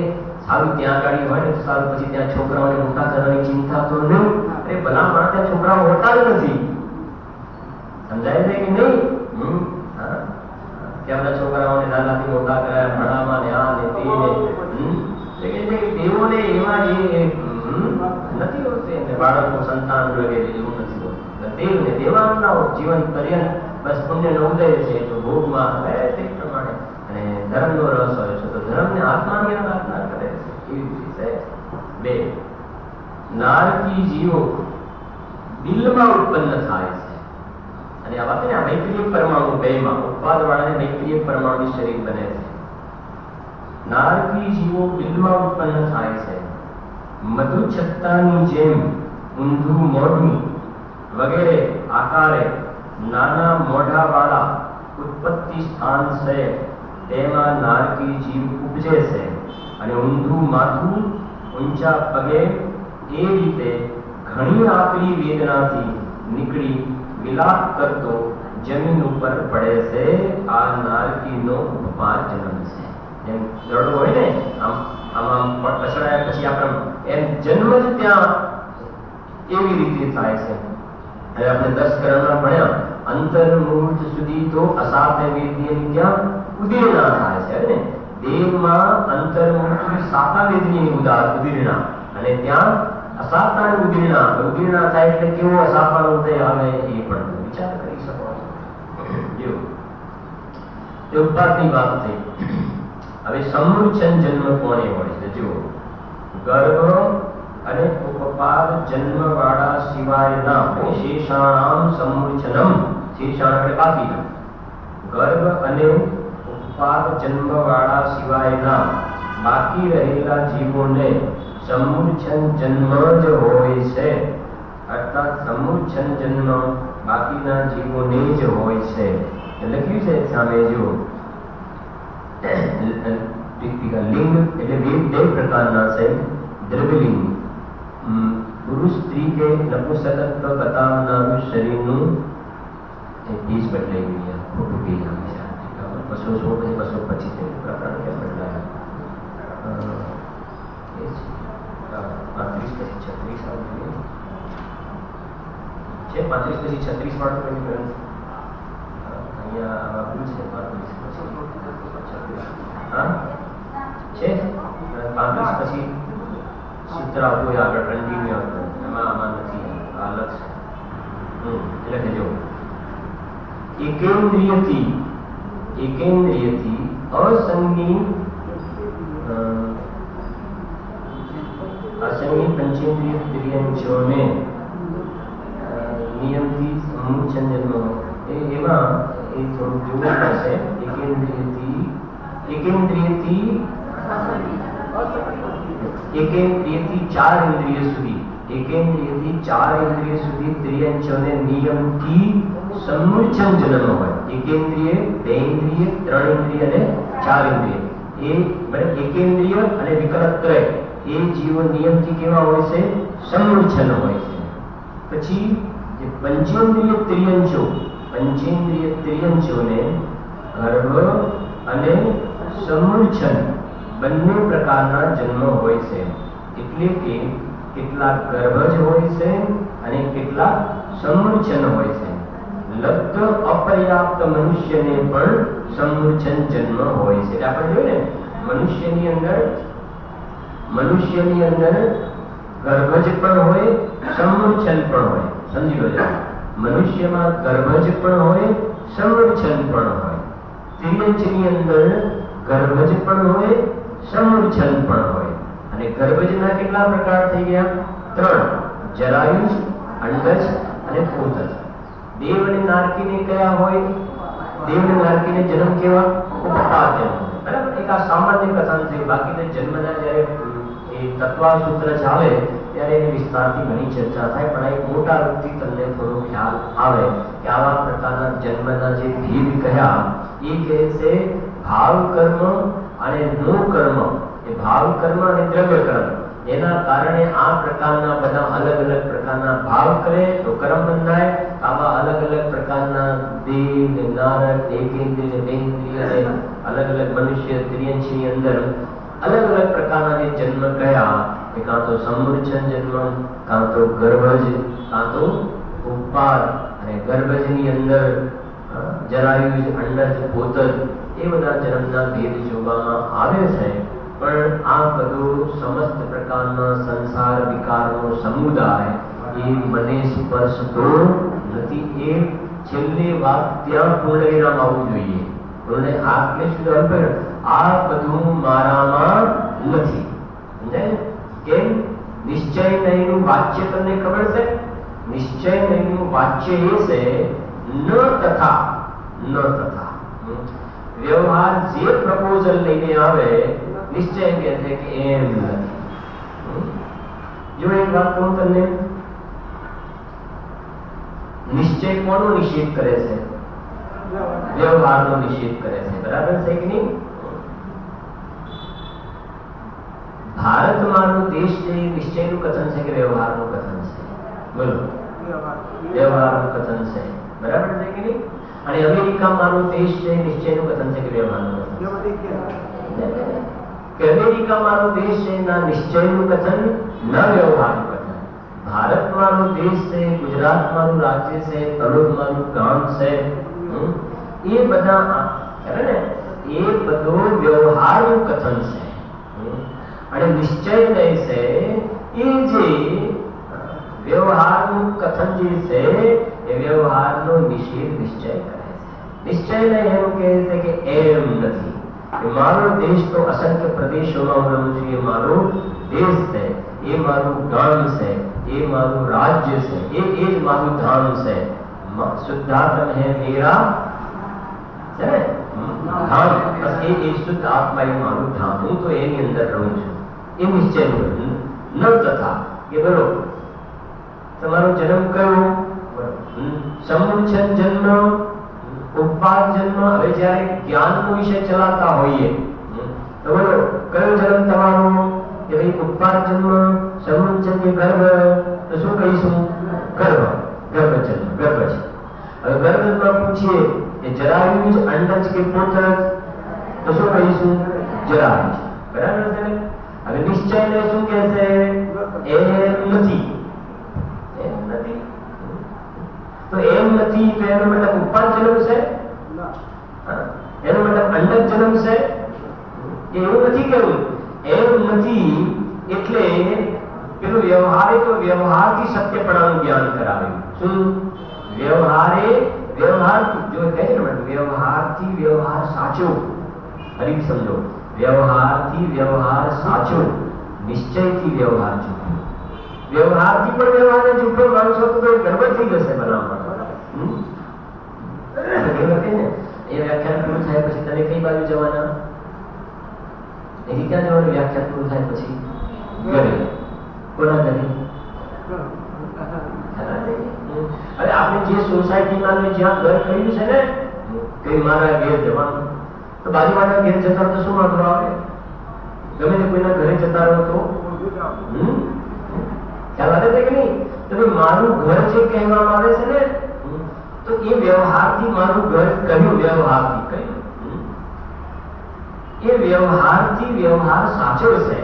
A: સારું ત્યાં ગાડી હોય ને સારું, પછી ત્યાં છોકરાઓને મોટા કરવાની ચિંતા તો નહીં. અરે ભલા મારા ત્યાં છોકરાઓ હોતા જ નથી. સમજાય છે કે નહીં? ત્યાં છોકરાઓને નાનાથી મોટા કર્યા, ભણાવવા ને આ ને તે ને દેવોને એવા એ નથી હોતી. બાળકો સંતાન વગેરે એવું નથી હોતું. દેવને દેવાના જીવન પર્યંત બસ પુણ્યનો ઉદય છે તો ભોગમાં રહે તે પ્રમાણે, અને ધર્મનો રસ હોય છે તો ધર્મને આત્માની આરાધના કરે છે. એવી રીતે બે નારકી જીવો દિલમાં ઉત્પન્ન થાય છે. અને આ વાત ને આ મૈત્રીય પરમાણુ બેમાં ઉપવાદ વાળાને મૈત્રીય પરમાણુ શરીર બને છે. નારકી જીવો દિલમાં ઉત્પન્ન થાય છે. મધુછત્તાની જેમ ઊંધું મોઢું વગેરે આકારે નાના મોઢા વાળા ઉત્પત્તિ સ્થાન છે તેમાં નારકી જીવ ઉપજે છે. અને ઊંધું માથું, ઊંચા પગે એ રીતે ઘણી આકરી વેદનાથી નીકળી વિલાપ કરતો જમીન ઉપર પડે છે. આ નારકીનો ઉપપાદ જન્મ છે. જેમ દડો હોય ને આમ પછડાયા પછી આપણે એમ જન્મ જ ત્યાં એવી રીતે થાય છે. હવે આપણે 10 કરણમાં ભણ્યા અંતર્મુહૂર્ત સુધી તો અસાધ્ય વેદની ત્યાં ઉદીર્ણા થાય છે ને. દેવમાં અંતર્મુહૂર્ત સાતા વેદની ઉદીર્ણા, અને ત્યાં અસાપણા ઉદીર્ણા થાય એટલે કેવો અસાપવાનો ઉદય આવે એ પણ વિચાર કરી શકો છો. તે ઉપરની વાત થઈ. હવે સમૂર્છન જન્મ કોને હોય છે? જુઓ, ગર્ભ અને ઉપપાદ જન્મ વાળા સિવાયના શેષાણામ સમૂર્છનમ. શેષાણ એટલે બાકીના. ગર્ભ અને ઉપપાદ જન્મ વાળા સિવાયના બાકી રહેલા જીવોને સમૂર્છન જન્મ જ હોય છે. અર્થાત સમૂર્છન જન્મ બાકીના જીવોને જ હોય છે. લખ્યું છે સામે જુઓ, લિંગ એટલે બે પ્રકારના છે. દ્રવ્યલિંગ પુરુષ સ્ત્રી કે નપુંસકત્વ બતાવનારું શરીરનું બીજ બદલાઈ ગયું. ખોટું બીજ આવે છે. 216 પછી 225 પ્રકરણ કેમ બદલાયા? 35 પછી 36 આવ્યું છે. 35 પછી 36 વાળું કોઈ ગ્રંથ અહીંયા આવા ભૂલ છે. 35 પછી 36 હા છે. 35 પછી સૂત્ર આવતું હોય આગળ કન્ટિન્યુ આવતું, એમાં આમાં નથી. આ અલગ છે. એટલે કે જો એકેન્દ્રિયથી અસંગી પંચેન્દ્રિય ત્રિયંચોને નિયમથી સમૂર્છન જન્મ એમાં એ થોડું જોવું પડશે. એકેન્દ્રિયથી 4 ઇન્દ્રિય સુધી ત્રિયંચોને નિયમથી સમૂર્છન જન્મ હોય. એકેન્દ્રિય, 2 ઇન્દ્રિય, 3 ઇન્દ્રિય અને 4 ઇન્દ્રિય. એ મતલબ એકેન્દ્રિય અને વિકલત્રય એ જીવો નિયમથી કેવા હોય છે? સમૂર્છન હોય છે. પછી જે પંચેન્દ્રિય ત્રિયંચોને ગર્ભ અને સમૂર્છન બંને પ્રકારના જન્મ હોય છે. એટલે કે કેટલાક ગર્ભ જ હોય છે અને કેટલાક સમૂર્છન હોય છે. લબ્ધ અપર્યાપ્ત મનુષ્યને પણ સમૂર્છન જન્મ હોય છે. આપણે જોયું ને, મનુષ્યની અંદર ગર્ભજ પણ હોય, સમૂર્છન પણ હોય. સમજી લો, મનુષ્યમાં ગર્ભજ પણ હોય, સમૂર્છન પણ હોય. ત્રિયંચની અંદર ગર્ભજ પણ હોય, સમૂર્છન પણ હોય. અને ગર્ભજના કેટલા પ્રકાર થઈ ગયા? 3. જરાયુજ, અંડજ અને પોતજ. દેવ અને નારકીને કયા હોય? દેવ અને નારકીને જન્મ કેવા? ઉપપાદ જન્મ. બરાબર, એક આ સામાન્ય કથન છે. બાકીના જન્મના જ્યારે એ તત્વાસૂત્ર ચાલે ત્યારે એની વિસ્તારથી ઘણી ચર્ચા થાય, પણ એક મોટા રૂપથી તમને થોડો ખ્યાલ આવે કે આવા પ્રકારના જન્મના જે ભેદ કયા એ કહે છે ભાવ કર્મ અને નો કર્મ. એ ભાવ કર્મ અને દ્રવ્ય કર્મ એના કારણે આ પ્રકારના બધા અલગ અલગ પ્રકારના ભાવ કરે તો કર્મ બંધાય. આવા અલગ અલગ પ્રકારના દેવ ને નારક, એકેન્દ્રિય, 2 ઇન્દ્રિય અને અલગ અલગ મનુષ્ય ત્રિયંચની અંદર અલગ અલગ પ્રકારના જે જન્મ કયા એ કાં તો સમૂર્છન જન્મ, કાં તો ગર્ભજ, કાં તો ઉપપાદ. અને ગર્ભજની અંદર જરાયુજ, અંડજ, પોતજ એ બધા જન્મના ભેદ જોવામાં આવે છે. પણ આ બધું સમસ્ત પ્રકારના સંસાર વિકારનો સમુદાય એ મને સ્પર્શતો નથી. એ છેલ્લી વાત ત્યાં પૂર્ણ વિરામ આવવું જોઈએ. આ બધું મારામાં નથી. સમજાય? કેમ? નિશ્ચય નહીંનું વાચ્ય તમને ખબર છે? નિશ્ચય નહીંનું વાચ્ય એ છે ન તથા. વ્યવહાર જે પ્રપોઝલ લઈને આવે નિશ્ચય કહે છે કે એમ નથી. જો એક વાત કહું તમને, નિશ્ચય કોનો નિષેધ કરે છે? વ્યવહારનો નિષેધ કરે છે. બરાબર છે કે નહીં? ભારત મારો દેશ છે નિશ્ચયનું કથન છે કે વ્યવહારનું કથન છે? બોલો. વ્યવહારનું કથન છે. બરાબર છે કે નહીં? અને અમેરિકા મારો દેશ છે નિશ્ચયનું કથન છે કે વ્યવહારનું કથન? કે અમેરિકા મારો દેશ છે ના નિશ્ચયનું કથન, ના વ્યવહારનું કથન. ભારત મારો દેશ છે, ગુજરાત મારું રાજ્ય છે, તલોદ મારું ગામ છે, એ બધા ને એ બધો વ્યવહારનું કથન છે. અને નિશ્ચય નહીં છે એ જે વ્યવહારનું કથન જે છે એ વ્યવહારનો નિષેધ નિશ્ચય કરે છે. નિશ્ચયને એમ કહે છે કે એમ નથી કે મારો દેશ તો અસંખ્ય પ્રદેશોમાં હું રહું છું, એ મારો દેશ છે, એ મારું ગામ છે, એ મારું રાજ્ય છે, એ જ મારું ધામ છે. શુદ્ધાત્મ હે મેરા છે ને ધામ, બસ એ શુદ્ધ આત્મા એ મારું ધામ, હું તો એની અંદર રહું છું. એ નિશ્ચય ન તથા કે બોલો તમારો જન્મ કયો, સમુચ્છન જન્મ, ઉપપાદ જન્મ. હવે જ્યારે જ્ઞાનનો વિષય ચલાવતા હોઈએ તો બોલો કયો જન્મ તમારો, કે ભાઈ ઉપપાદ જન્મ, સમુચ્છન કે ગર્ભ, તો શું કહીશું? ગર્ભ, ગર્ભ જન્મ, ગર્ભ છે. હવે ગર્ભમાં પૂછીએ કે જરાયુજ, અંડજ કે પોતજ, તો શું કહીશું? જરાયુજ. બરાબર છે ને? હવે નિશ્ચયને શું કહે છે? એમ નથી. એમ નથી તો એમ નથી તો એનો મતલબ ઉપપાદ જન્મ છે, એનો મતલબ અંડજ જન્મ છે, એવું નથી કેવું. એમ નથી એટલે પેલું વ્યવહારે તો વ્યવહારથી સત્યપણાનું જ્ઞાન કરાવ્યું. શું? વ્યવહારે વ્યવહાર જો કહે છે ને વ્યવહારથી વ્યવહાર સાચો. ફરી સમજો, વ્યવહારથી વ્યવહાર સાચો, નિશ્ચયથી વ્યવહાર જૂઠો. વ્યવહારથી પણ વ્યવહારને જૂઠો માનશો તો ગડબડ થઈ જશે બનાવવામાં. એ વ્યાખ્યાન પૂરું થાય પછી તમે કઈ બાજુ જવાના? ક્યાં જવાનું? વ્યાખ્યાન પૂરું થાય પછી ઘરે. કોના ઘરે? અરે આપણે જે સોસાયટીમાં જ્યાં ઘર કહ્યું છે ને કે મારા ઘેર જવાનું, તો બાજુવાળા ઘેર જતા તો શું વાંધો આવે? ગમે તે કોઈના ઘરે જતા રહો તો ખ્યાલ આવે છે કે નહીં? તો મારું ઘર જે કહેવામાં આવે છે ને, તો એ વ્યવહારથી મારું ઘર કહ્યું, વ્યવહારથી કહ્યું, એ વ્યવહારથી વ્યવહાર સાચો છે.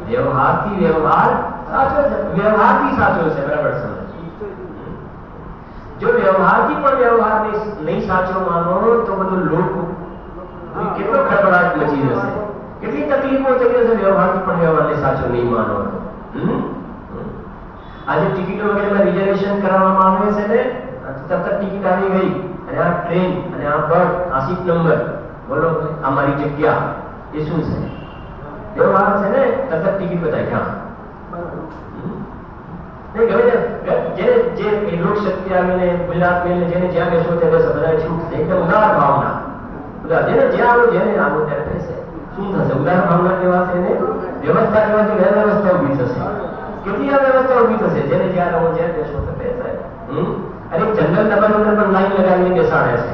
A: વ્યવહારથી વ્યવહાર સાચો છે, વ્યવહારથી સાચો છે. બરાબર સમજ? જો વ્યવહારથી પણ વ્યવહારને નહીં સાચો માનો તો બધું લોક કેટલો ખળભળાટ મચી જશે, કેટલી તકલીફો થઈ જશે. વ્યવહારથી પણ વ્યવહારને સાચો નહીં માનો. આજે ટિકિટો વગેરેમાં રિઝર્વેશન કરાવવામાં આવે છે ને, તરત ટિકિટ આવી ગઈ અને આ ટ્રેન અને આ બર્થ, આ સીટ નંબર, બોલો આ મારી જગ્યા, એ શું છે? વ્યવહાર છે ને. તરત ટિકિટ બતાવી ક્યાં નહીં ગમે જેને જે લોક શક્તિ આવીને ગુજરાત મેળને જેને જ્યાં બેસો તે બસ બધા છૂટ છે. એકદમ ઉદાર ભાવના, જેને જ્યાં આવો જેને આવો ત્યારે બેસે. શું થશે? ઉદાર ભાવના કેવા છે ને વ્યવસ્થા કેવાથી વ્યવસ્થા ઉભી થશે. કેટલી આ વ્યવસ્થા ઉભી થશે? જેને જ્યાં આવો જ્યાં બેસો તો બેસે. અરે જનરલ ડબ્બાની અંદર પણ લાઈન લગાવીને બેસાડે છે.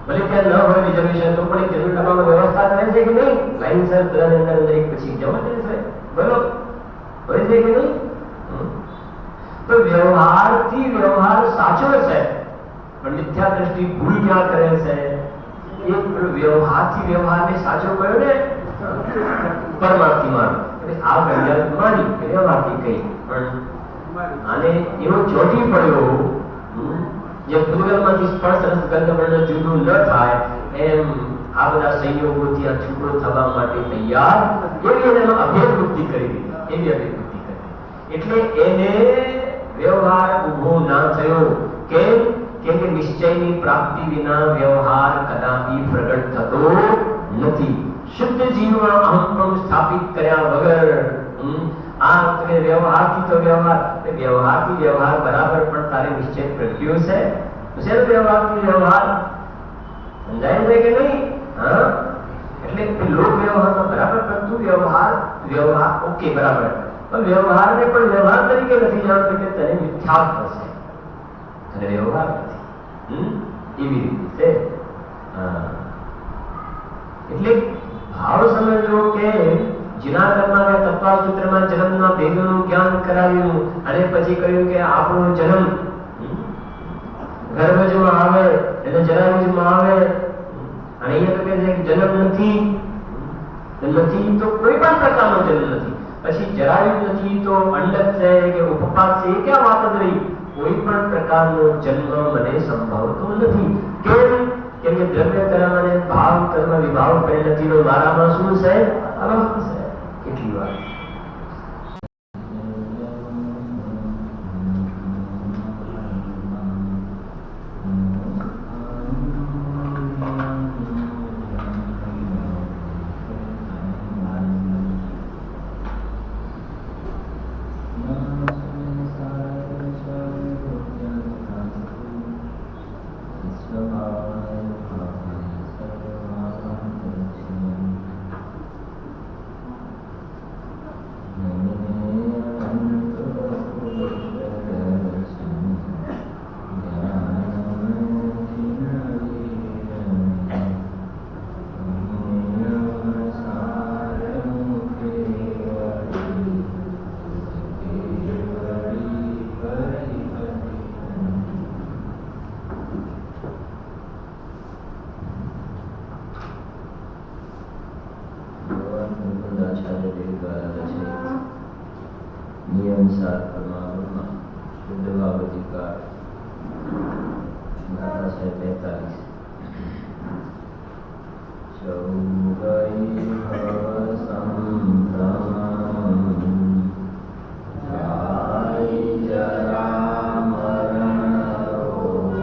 A: ભલે ત્યાં ન હોય રિઝર્વેશન તો પણ જનરલ ડબ્બામાં વ્યવસ્થા કરે છે કે નહીં? લાઈન સર બધાની અંદર એક પછી જમા દે છે. બોલો હોય છે કે નહીં? તો વ્યવહારથી વ્યવહાર સાચો છે, પણ મિથ્યા દ્રષ્ટિ ભૂલ ક્યાં કરે છે? એ વ્યવહારથી વ્યવહારને સાચો કયો ને પરમાર્થી માનો. આ ઘડિયાળ માની વ્યવહારથી કહી, પણ આને એવો ચોટી પડ્યો જે ભૂગલમાંથી સ્પર્શ રસ ગંધ વર્ણ જુદું ન થાય એમ આ બધા સંયોગોથી આ છૂટો થવા માટે તૈયાર એવી એને અભેદ બુદ્ધિ કરી દીધી. એવી અભેદ બુદ્ધિ કરી એટલે એને વ્યવહાર ઉભો ના થયો. કેમ? કેમ કે નિશ્ચયની પ્રાપ્તિ વિના વ્યવહાર કદાપી પ્રગટ થતો નથી. શુદ્ધ જીવમાં અહંકમ સ્થાપિત કર્યા વગર આ વ્યવહારથી તો વ્યવહારથી વ્યવહાર બરાબર, પણ તારે નિશ્ચય પ્રગટ્યો છે તો વ્યવહારથી વ્યવહાર સમજાય છે કે નહીં? હા, એટલે લોક વ્યવહારમાં બરાબર કરતું વ્યવહાર ઓકે બરાબર, પણ વ્યવહારને પણ વ્યવહાર તરીકે નથી જાણતો કે તને મિથ્યાત્વ છે અને વ્યવહાર નથી. એવી રીતે એટલે ભાવ સમજો કે જુનાગઢમાં કે તત્વાસૂત્રમાં જન્મના ભેદનું જ્ઞાન કરાવ્યું અને પછી કહ્યું કે આપણો જન્મ ગર્ભજમાં આવે એટલે જરાયુજમાં આવે, અને અહીંયા તો કે જન્મ નથી તો કોઈ પણ પ્રકારનો જન્મ નથી. પછી જરાયુજ નથી તો અંડજ છે કે ઉપપાદ છે, એ ક્યાં વાત જ રહી? કોઈ પણ પ્રકારનો જન્મ મને સંભવતો નથી. કેમ? કેમ કે દ્રવ્ય કર્મ અને ભાવ કર્મ વિભાવ પરિણતિનો વારામાં શું છે? અવસ્થ છે. એટલી વાત. नियमसार परमात्मा शुद्ध भावधिकार गाथा है 45 चौगई भव संभ्रम जाई जरा मरण रोग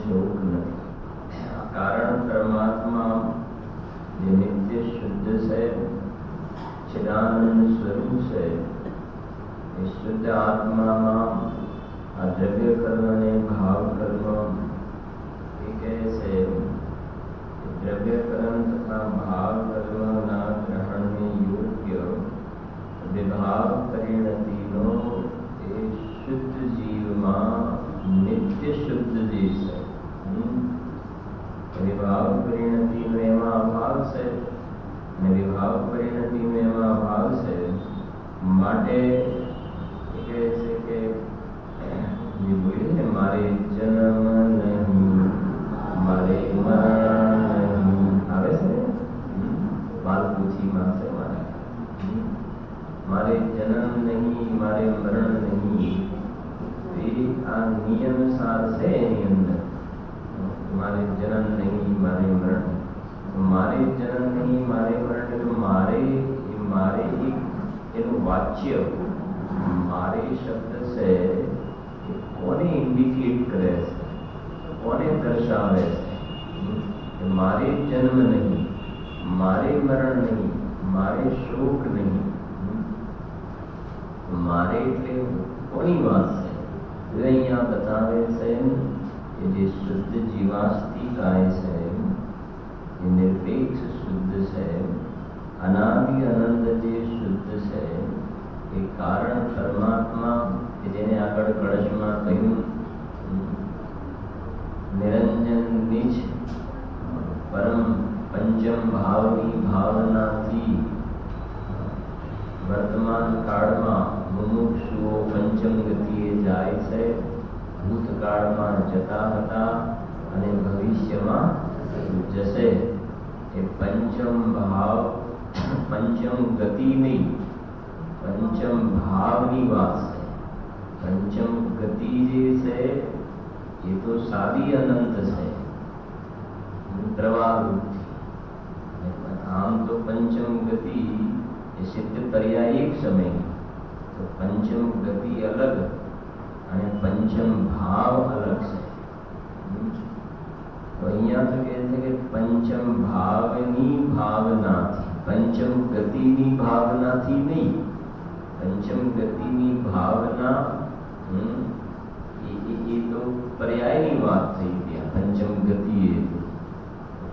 A: शोकाय कुलजोनि तो सादी अनंत है प्रवाह रूप थी। आम तो पंचम गति એ સિદ્ધ પર્યાય એક સમય, તો પંચમ ગતિ અલગ અને પંચમ ભાવ અલગ છે. તો અહીંયા તો કહે છે કે પંચમ ભાવની ભાવનાથી, પંચમ ગતિની ભાવનાથી નહીં, પંચમ ગતિની ભાવના એ તો પર્યાયની વાત થઈ ત્યાં. પંચમ ગતિ એ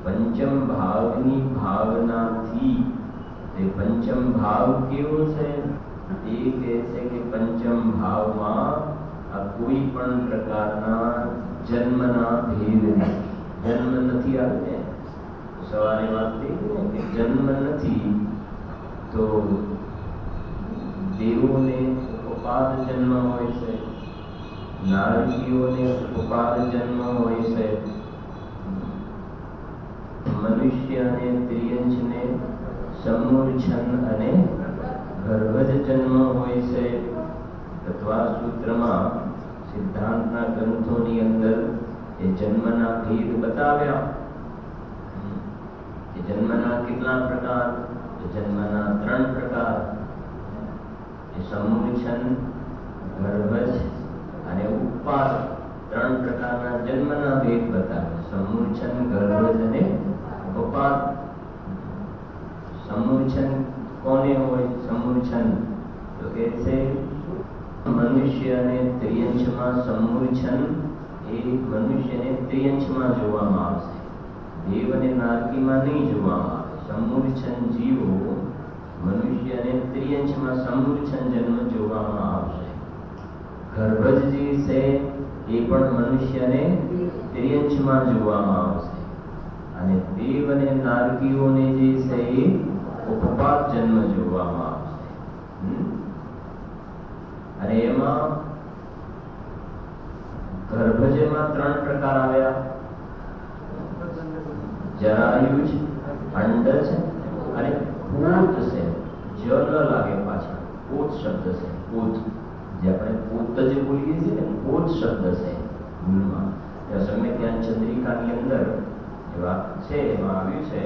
A: પંચમ ભાવની ભાવનાથી. તે પંચમ ભાવ કેવો છે? એ કહે છે કે પંચમ ભાવમાં આ કોઈ પણ પ્રકારના જન્મના ભેદ નથી. જન્મ નથી આવે. સવારે વાત થઈ ને કે જન્મ નથી તો દેવોને ઉપપાદ જન્મ હોય છે, નારકીઓને ઉપપાદ જન્મ હોય છે, મનુષ્ય અને ત્રિયંશને સમૂર્છન અને ગર્ભજ જન્મ હોય છે. તત્વા સૂત્રમાં સિદ્ધાંતના ગ્રંથોની અંદર એ જન્મના ભેદ બતાવ્યા. એ જન્મના કેટલા પ્રકાર? જન્મના 3 પ્રકાર. એ સમૂર્છન, ગર્ભજ અને ઉપપાદ 3 પ્રકારના જન્મના ભેદ બતાવ્યા. સમૂર્છન, ગર્ભજ અને ઉપપાદ. સમૂર્છન કોને હોય? સમૂર્છન તો કે છે મનુષ્ય અને ત્રિયંશમાં સમૂર્છન એ મનુષ્યને ત્રિયંશમાં જોવામાં આવશે, દેવ અને નારકીમાં નહીં જોવામાં આવે. સમૂર્છન જીવો મનુષ્ય અને ત્રિયંશમાં સમૂર્છન જન્મ જોવામાં આવશે. ગર્ભજ જે છે એ પણ મનુષ્યને ત્રિયંશમાં જોવામાં આવશે. અને દેવ અને નારકીઓને જે છે એ ઉપપાદ જન્મ જોવામાં આવશે. અને એમાં ગર્ભજમાં 3 પ્રકાર આવ્યા. જરાયુજ, અંડજ અને પૂત છે. જ ન લાગે પાછળ, પૂત શબ્દ છે. પૂત જે આપણે પૂત જે બોલીએ છીએ ને, પૂત શબ્દ છે મૂળમાં. સમય ત્યાં ચંદ્રિકાની અંદર એ વાત છે, એમાં આવ્યું છે.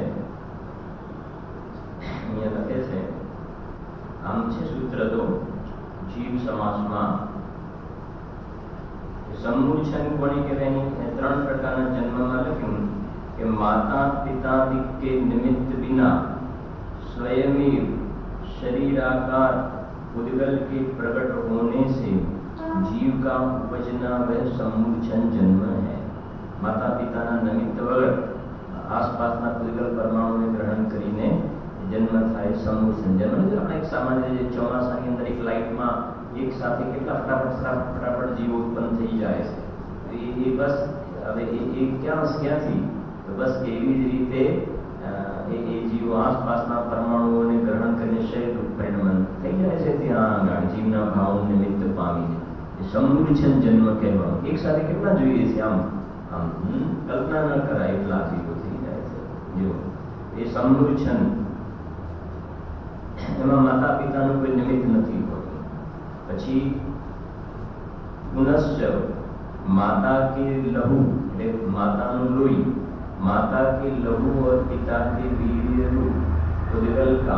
A: અહીંયા લખે છે, આમ છે સૂત્ર તો જીવ સમાસમાં સમૂર્છન કોને કહેવાય? 3 પ્રકારના જન્મમાં લખ્યું કે માતા પિતાદિક के निमित्त बिना स्वयमेव शरीराकार उद्गल के प्रकट होने से जीव का उपजना वह समूर्छन जन्म है. माता पिताના નિમિત્ત વગર આસપાસના ઉદ્ગલ પરમાણુને ગ્રહણ કરીને જન્મ થાય સમૂર્છન જન્મ. આપણે એક સામાન્ય જે ચોમાસાની અંદર એક લાઇટમાં એક સાથે કેટલા ફટાફટ જીવો ઉત્પન્ન થઈ જાય છે. એ બસ હવે એ ક્યાંથી? તો બસ એવી જ રીતે એ જીવો આસપાસના પરમાણુઓને ગ્રહણ કરીને શરીર પરિણમન થઈ જાય છે. ત્યાં આગળ જીવના ભાવ નિમિત્ત પામી સમૂર્છન જન્મ કહેવાનું. એક સાથે કેટલા જોઈએ છે? આમ આમ કલ્પના ન કરાય એટલા જીવો થઈ જાય છે. જો એ સમૂર્છન, એમાં માતા પિતાનું કોઈ નિમિત્ત નથી હોતું. પછી પુનશ્ચ માતા કે લહુ એટલે માતાનું લોહી, माता के लहू और पिता के वीर्य रूप उद्गल का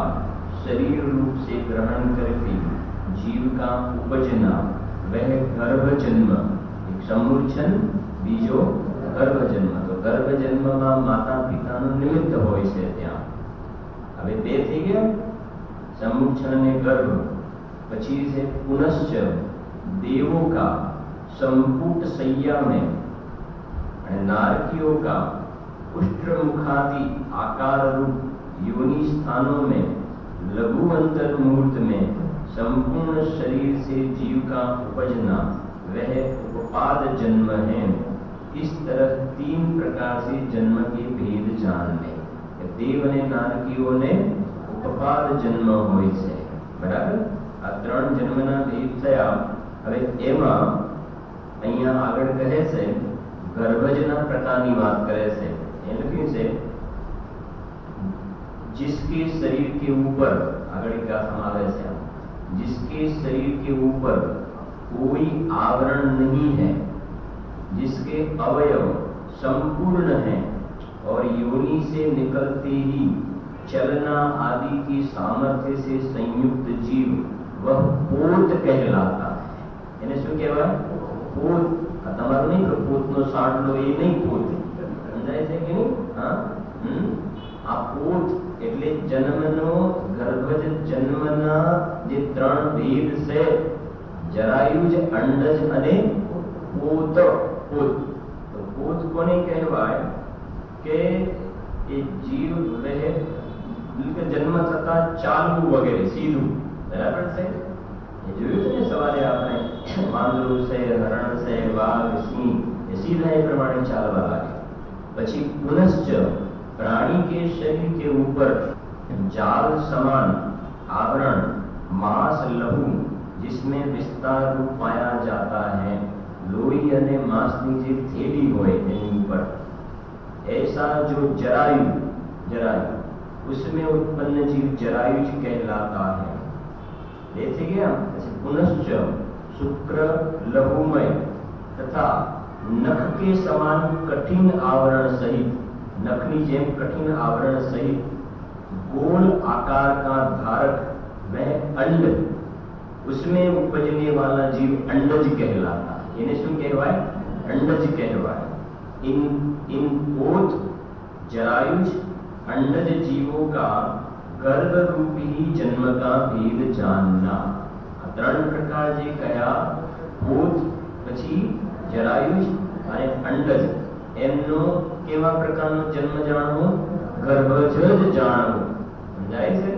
A: शरीर रूप से ग्रहण करके जीव का उपजना वह गर्भ जन्म. एक समूर्छन, बीजो गर्भ जन्म. तो गर्भ जन्म में माता पिताનું નિમિત્ત હોય છે ત્યાં. હવે 2 થઈ ગયા, સમૂર્છન અને ગર્ભ. પછી છે પુનશ્ચ देवों का संपुट सैया में और नारकियों का उष्ट्रमुखादि आकार रूप योनि स्थानों में लघु अंतर मुहूर्त में संपूर्ण शरीर से जीव का उपजना वह उपपाद जन्म है. इस तरह 3 प्रकार से जन्म के भेद जानने. देव ने नारकीओं ने उपपाद जन्म होय છે. બરાબર? આ 3 જન્મના ભેદ થયા. હવે એમાં અહીંયા આગળ કહે છે ગર્ભજના પ્રકારની વાત કરે છે. એ લખ્યું છે जिसके शरीर के ऊपर, आगे क्या समावेश है, जिसके शरीर के ऊपर कोई आवरण नहीं है, जिसके अवयव संपूर्ण हैं और योनि से निकलते ही चलना आदि की सामर्थ्य से संयुक्त जीव वह पोत कहलाता है। એને શું કહેવાય? પોત. તમારું નહીં પોતનો સાંડલો એ નહીં પોત. સમજાય છે કે નહીં? હા. આ પોત એટલે જન્મનો ગર્ભજ જન્મના જે ત્રણ ભેદ છે, જરાયુજ, અંડજ અને પોત. પોત તો પોત કોને કહેવાય કે એ જીવ રહે જન્મ થતા ચાલવું વગેરે સીધું, બરાબર છે? એ જોયું છે ને સવારે આપણે માંદરું છે, હરણ છે, વાઘ, સિંહ એ સીધા એ પ્રમાણે ચાલવા લાગે. પછી પુનશ્ચ प्राणी के शरीर के ऊपर जाल समान आवरण मांस लहू जिसमें विस्तार रूप पाया जाता है, लोही અને માંસની જે થેલી હોય તેની ઉપર ऐसा जो जरायु उसमें उत्पन्न जीव जरायुज कहलाता है. देखे गया. पुनश्च शुक्र लहुमय तथा नख के समान कठिन आवरण सहित, नखनी जेम कठिन आवरण सहित गोल आकार का धारक वह अंड, उसमें उपजने वाला जीव अंडज कहलाता है. इन्हें શું કહેવાય? अंडज कहवाय. इन पोत, जरायुज, अंडज जीवों का गर्भ रूप ही जन्म का भेद जानना. ત્રણ પ્રકાર જે કયા? પોત, પછી જરાયુજ અને અંડજ. એમનો કેવા પ્રકારનો જન્મ જાણવો? ગર્ભજ જાણવો. સમજાય છે?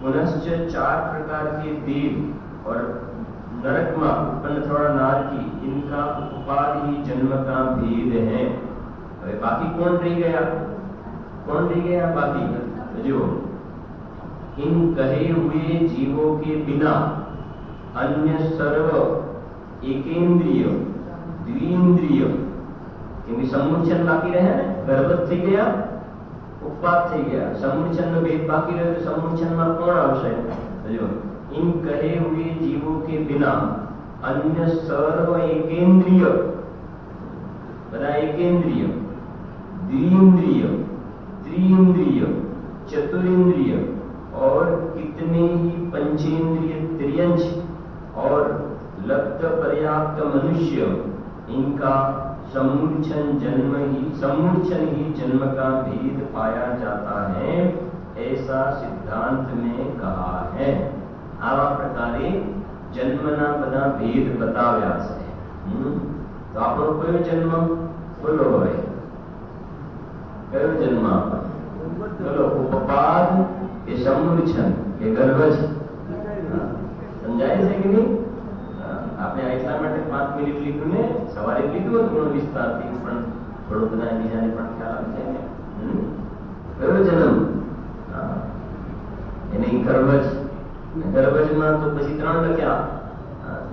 A: पुनश्च चार प्रकार के देव और नरक में उत्पन्न थोड़ा नारकी, इनका उत्पाद ही जन्म का भेद है. अरे बाकी कौन रह गया? कौन रह गया बाकी? जो इन कहे हुए जीवों के बिना अन्य सर्व एकेंद्रिय द्विइंद्रिय, क्योंकि समुच्चन बाकी रहे ने, गर्भज થઈ ગયા, ઉપપાદ થઈ ગયા, समुच्चन નો ભેદ બાકી રહ્યો. તો समुच्चन માં કોણ આવશે? જો इन कहे हुए जीवों के बिना अन्य सर्व एकेंद्रिय, बड़ा एकेंद्रिय, द्विइंद्रिय, त्रिइंद्रिय, चतुरिंद्रिय और कितने ही पंचेंद्रिय त्रियंश और लब्ध पर्याप्त मनुष्य, इनका समूर्छन ही जन्म का भेद पाया जाता है, ऐसा सिद्धांत में कहा है. आवा प्रकारे जन्मना बधा भेद बताव्या છે. તો આપણો કયો જન્મ? બોલો હવે, કયો જન્મ આપણો? બોલો, ઉપપાદ કે સમૂર્છન કે ગર્ભજ? સમજાય છે કે નહીં? આપણે એટલા માટે 5 મિનિટ લીધું ને, સવારે લીધું હતું વિસ્તારથી, પણ થોડું બધા બીજાને પણ ખ્યાલ આવશે ને. કયો જન્મ? એને ગર્ભજ. ગર્ભજમાં તો પછી 3 લખ્યા,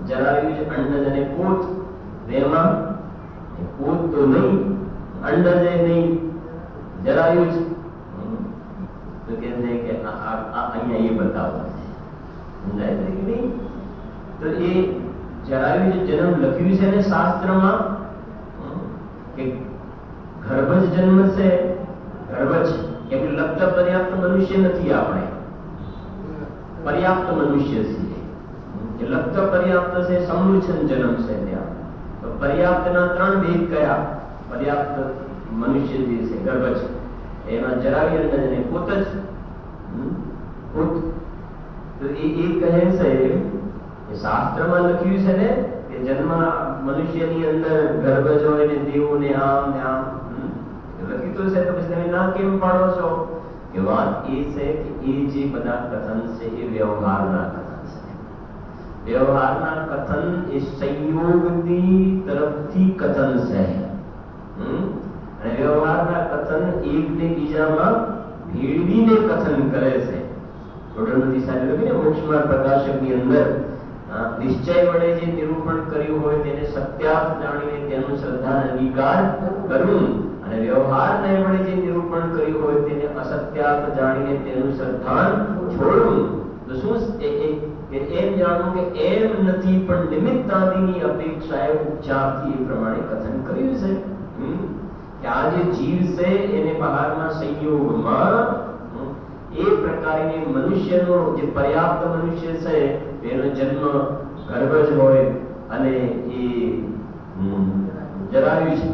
A: જરાયુજ, અંડજ અને પોત. એમાં પોત તો નહીં, અંડજ નહીં, જરાયુજ. તો કહે છે કે અહીંયા એ બતાવો. સમજાય છે કે નહીં? તો એ जरायुज जन्म लख्યું છે ને શાસ્ત્રમાં કે ગર્ભજ જન્મ છે. ગર્ભજ એટલે લબ્ધ પર્યાપ્ત મનુષ્ય નથી, આપણે પર્યાપ્ત મનુષ્ય છીએ. કે લબ્ધ પર્યાપ્ત છે, સમૂર્છન જન્મ છે ત્યાં. તો પર્યાપ્તના 3 ભેદ કયા? પર્યાપ્ત મનુષ્ય જે છે ગર્ભજ, એમાં જરાયુજ અને પોત જ. પોત તો એ કહે છે શાસ્ત્રમાં લખ્યું છે ને કે જન્મ મનુષ્યની અંદર ગર્ભજ હોય ને દેવો ને આમ ને આમ લખ્યું તો છે. તો પછી તમે ના કેમ પાડો છો? કે વાત એ છે કે એ જે બધા કથન છે એ વ્યવહારના કથન છે. વ્યવહારના કથન એ સંયોગની તરફથી કથન છે. અને વ્યવહારના કથન એકને બીજામાં ભેળવીને કથન કરે છે. થોડું સાહેબ લખીને મોક્ષમાર્ગ પ્રકાશકની અંદર નિશ્ચય વડે જે નિરૂપણ કર્યું હોય તેને સત્યાર્થ જાણીને તેનું શ્રદ્ધા અંગીકાર કરવું, અને વ્યવહારને વડે જે નિરૂપણ કર્યું હોય તેને અસત્યાર્થ જાણીને તેનું શ્રદ્ધા છોડવું. તો શું કે એમ જાણવું કે એમ નથી પણ નિમિત્ત આદિની અપેક્ષાએ ઉપચારથી એ પ્રમાણે કથન કર્યું છે કે આ જે જીવ છે એને બહારના સંયોગમાં એ પ્રકારે મનુષ્યનો જે પર્યાપ્ત મનુષ્ય છે એનો જન્મ ગર્ભજ હોય અને એ જરાયું છે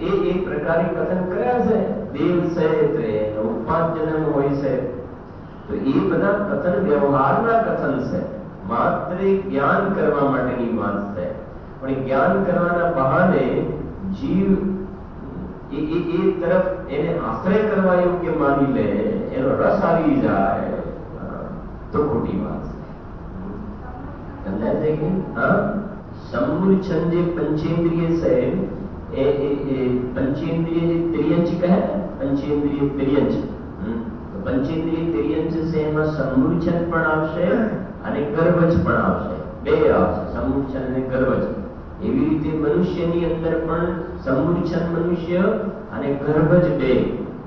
A: એ એક પ્રકારે કથન કર્યા છે. દેવ છે તો એનો ઉત્પાદ જન્મ હોય છે. તો એ બધા કથન વ્યવહારના કથન છે, માત્ર જ્ઞાન કરવા માટેની વાત છે. પણ જ્ઞાન કરવાના બહાને જીવ એ તરફ એને આશ્રય કરવા યોગ્ય માની લે, એનો રસ આવી જાય તો ખોટી વાત છે. સમજાય છે કે હા, સમૂર્છન જે પંચેન્દ્રિય છે એ પંચેન્દ્રિય જે ત્રિયંચ કહે, પંચેન્દ્રિય ત્રિયંચ, પંચેન્દ્રિય ત્રિયંચ છે એમાં સમૂર્છન પણ આવશે અને ગર્ભજ પણ આવશે, બે આવશે, સમૂર્છન અને ગર્ભજ. એવી રીતે મનુષ્યની અંદર પણ સમૂર્છન મનુષ્ય અને ગર્ભજ બે.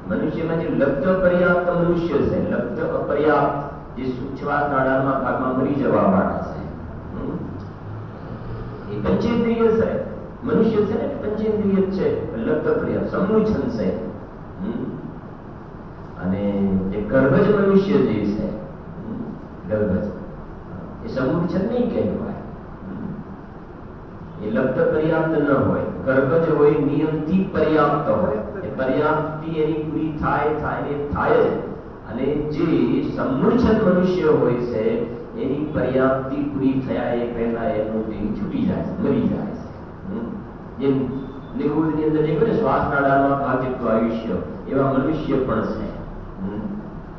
A: મનુષ્યમાં જે લબ્ધ પર્યાપ્ત મનુષ્ય છે, લબ્ધ અપર્યાપ્ત જે શ્વાસ નાળાના ભાગમાં મરી જવા વાળા છે, એ પંચેન્દ્રિય છે. મનુષ્ય છે ને પંચેન્દ્રિય છે, લબ્ધ પર્યાપ્ત સમૂર્છન છે. અને જે ગર્ભજ મનુષ્ય જે છે, ગર્ભજ એ સમૂર્છન નહીં કહેવાય, એ લબ્ધ પર્યાપ્ત ન હોય. ગર્ભજ હોય નિયમથી પર્યાપ્ત હોય, એ પર્યાપ્તિ એની પૂરી થાય જ. અને જે સમૂર્છન મનુષ્ય હોય છે એની પર્યાપ્તિ પૂરી થયા એ પહેલા એનો દેહ છૂટી જાય છે, મરી જાય છે. જે નિગુણની અંદર જે શ્વાસ નાળામાં ભાગ જેટલું આયુષ્ય, એવા મનુષ્ય પણ છે.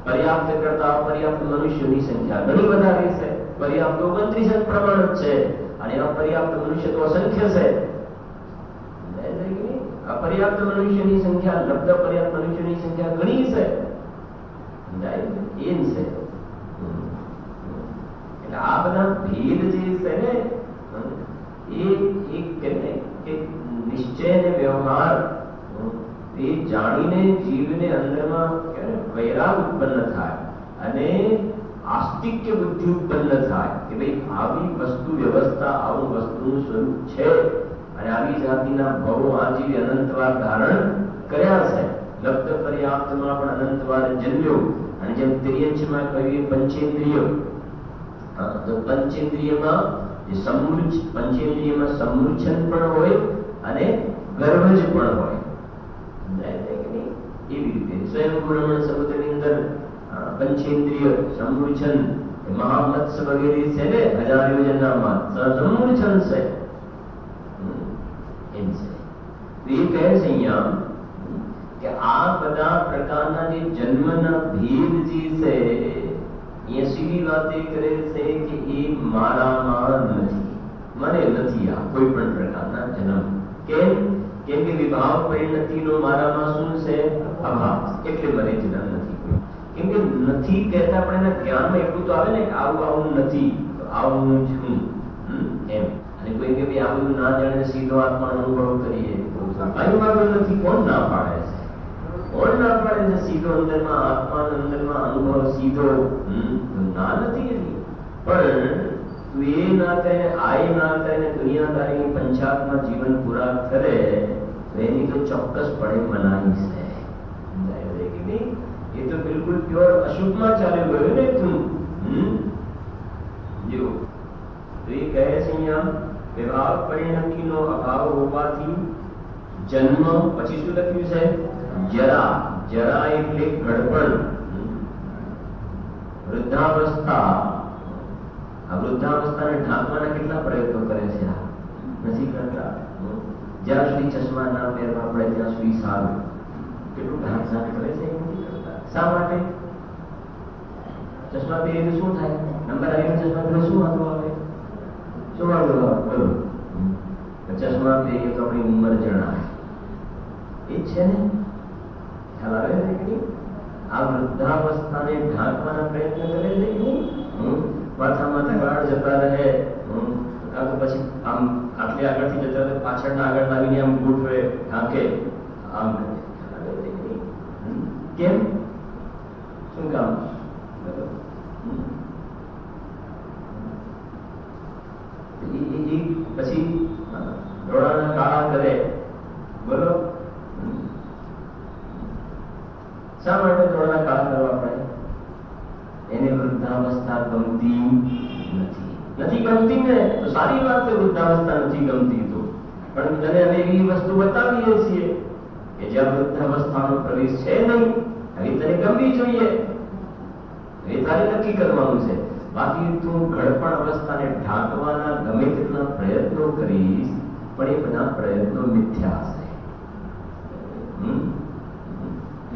A: પર્યાપ્ત કરતા અપર્યાપ્ત મનુષ્યોની સંખ્યા ઘણી વધારે છે. પર્યાપ્ત 29 પ્રમાણ જ છે અને અપર્યાપ્ત મનુષ્ય તો અસંખ્ય છે. અપર્યાપ્ત મનુષ્યની સંખ્યા, લબ્ધ પર્યાપ્ત મનુષ્યની સંખ્યા ઘણી છે. એમ છે. એટલે આ બધા ભેદ જે છે ને એ નિશ્ચય અને વ્યવહાર એ જાણીને જીવને અંદરમાં વૈરાગ ઉત્પન્ન થાય અને આસ્તિક્ય બુદ્ધિ ઉત્પન્ન થાય કે ભાઈ આવી વસ્તુ વ્યવસ્થા, આવું વસ્તુનું સ્વરૂપ છે અને આવી જાતિના ભવો આ જીવે અનંતવાર ધારણ કર્યા છે. લબ્ધ પર્યાપ્તમાં પણ અનંતવાર જન્મ્યો. અને જેમ ત્રિયંચમાં કહ્યું પંચેન્દ્રિય, તો પંચેન્દ્રિયમાં પંચેન્દ્રિયમાં સમૂર્છન પણ હોય અને ગર્ભજ પણ હોય. એવી રીતે સ્વયંભૂ સમુદ્રની અંદર પંચેન્દ્રિય સમૂર્છન મહામત્સ્ય વગેરે છે ને, 1000 યોજનામાં સમૂર્છન છે. એમ છે. તો એ કહે છે અહીંયા કે આ બધા પ્રકારના જે જન્મના ભેદ જે છે એ સીધી વાતે કરે છે કે એ મારામાં નથી, મને નથી આ કોઈ પણ પ્રકારના જન્મ. કેમ કે વિભાવ પરિણતિનો મારામાં શું છે? અભાવ. એટલે મને જન્મ નથી. કેમ કે નથી કહેતા પણ એના જ્ઞાનમાં એટલું તો આવે ને કે આવું નથી, તો આવું છું એમ. અને કોઈ કે ભાઈ આ બધું ના જાણે સીધો આત્માનો અનુભવ કરીએ, કઈ વાંધો નથી. કોણ ના પાડે છે? કોણ ના પાડે છે? સીધો અંદરમાં આત્માનો અંદરમાં અનુભવ સીધો ના નથી એની. પણ તું એ ના કરીને, આ ના કરીને દુનિયાદારીની પંચાત્મા જીવન પૂરા કરે તો એની તો ચોક્કસપણે મનાઈ છે. એ તો બિલકુલ પ્યોર અશુભમાં ચાલ્યું ગયું ને તું. જો તો એ કહે છે અહીંયા વિભાવ પરિણતિનો અભાવ હોવાથી જન્મ, પછી શું લખ્યું છે? જરા. જરા એટલે ઘડપણ, વૃદ્ધાવસ્થા. આ વૃદ્ધાવસ્થાને ઢાંકવાના કેટલા પ્રયત્નો કરે છે? નથી કરતા. જ્યાં સુધી ચશ્મા ના પહેરવા પડે ત્યાં સુધી સારું. કેટલું ઢાંક કરે છે? નથી કરતા. શા માટે? ચશ્મા પહેરીને શું થાય? નંબર આવીને ચશ્મા પહેરે શું વાંધો આવે? શું વાંધો આવે? બોલો. ચશ્મા પહેરીએ તો આપણી ઉંમર જણાય. એ જ છે ને. ખ્યાલ આવે છે કે આ વૃદ્ધાવસ્થાને ઢાંકવાના પ્રયત્ન કરે છે કે માથામાંથી વાળ જતા રહે, પછી આમ આટલી આગળથી જતા રહે, પાછળના આગળ આવીને આમ ગોઠવે, ઢાંકે, આમ કેમ? શું કામ? કરે? બોલો, શા માટે થોડા કાળ કરવા પડે? એને વૃદ્ધાવસ્થા ગમતી નથી ગમતી ને તો સારી વાત છે, વૃદ્ધાવસ્થા નથી ગમતી તો, પણ તને અમે એવી વસ્તુ બતાવીએ છીએ કે જ્યાં વૃદ્ધાવસ્થાનો પ્રવેશ છે નહીં, હવે તને ગમવી જોઈએ, એ તારે નક્કી કરવાનું છે. બાકી તું ઘડપણ અવસ્થાને ઢાંકવાના ગમે તેટલા પ્રયત્નો કરીશ, પણ એ બધા પ્રયત્નો મિથ્યા હશે.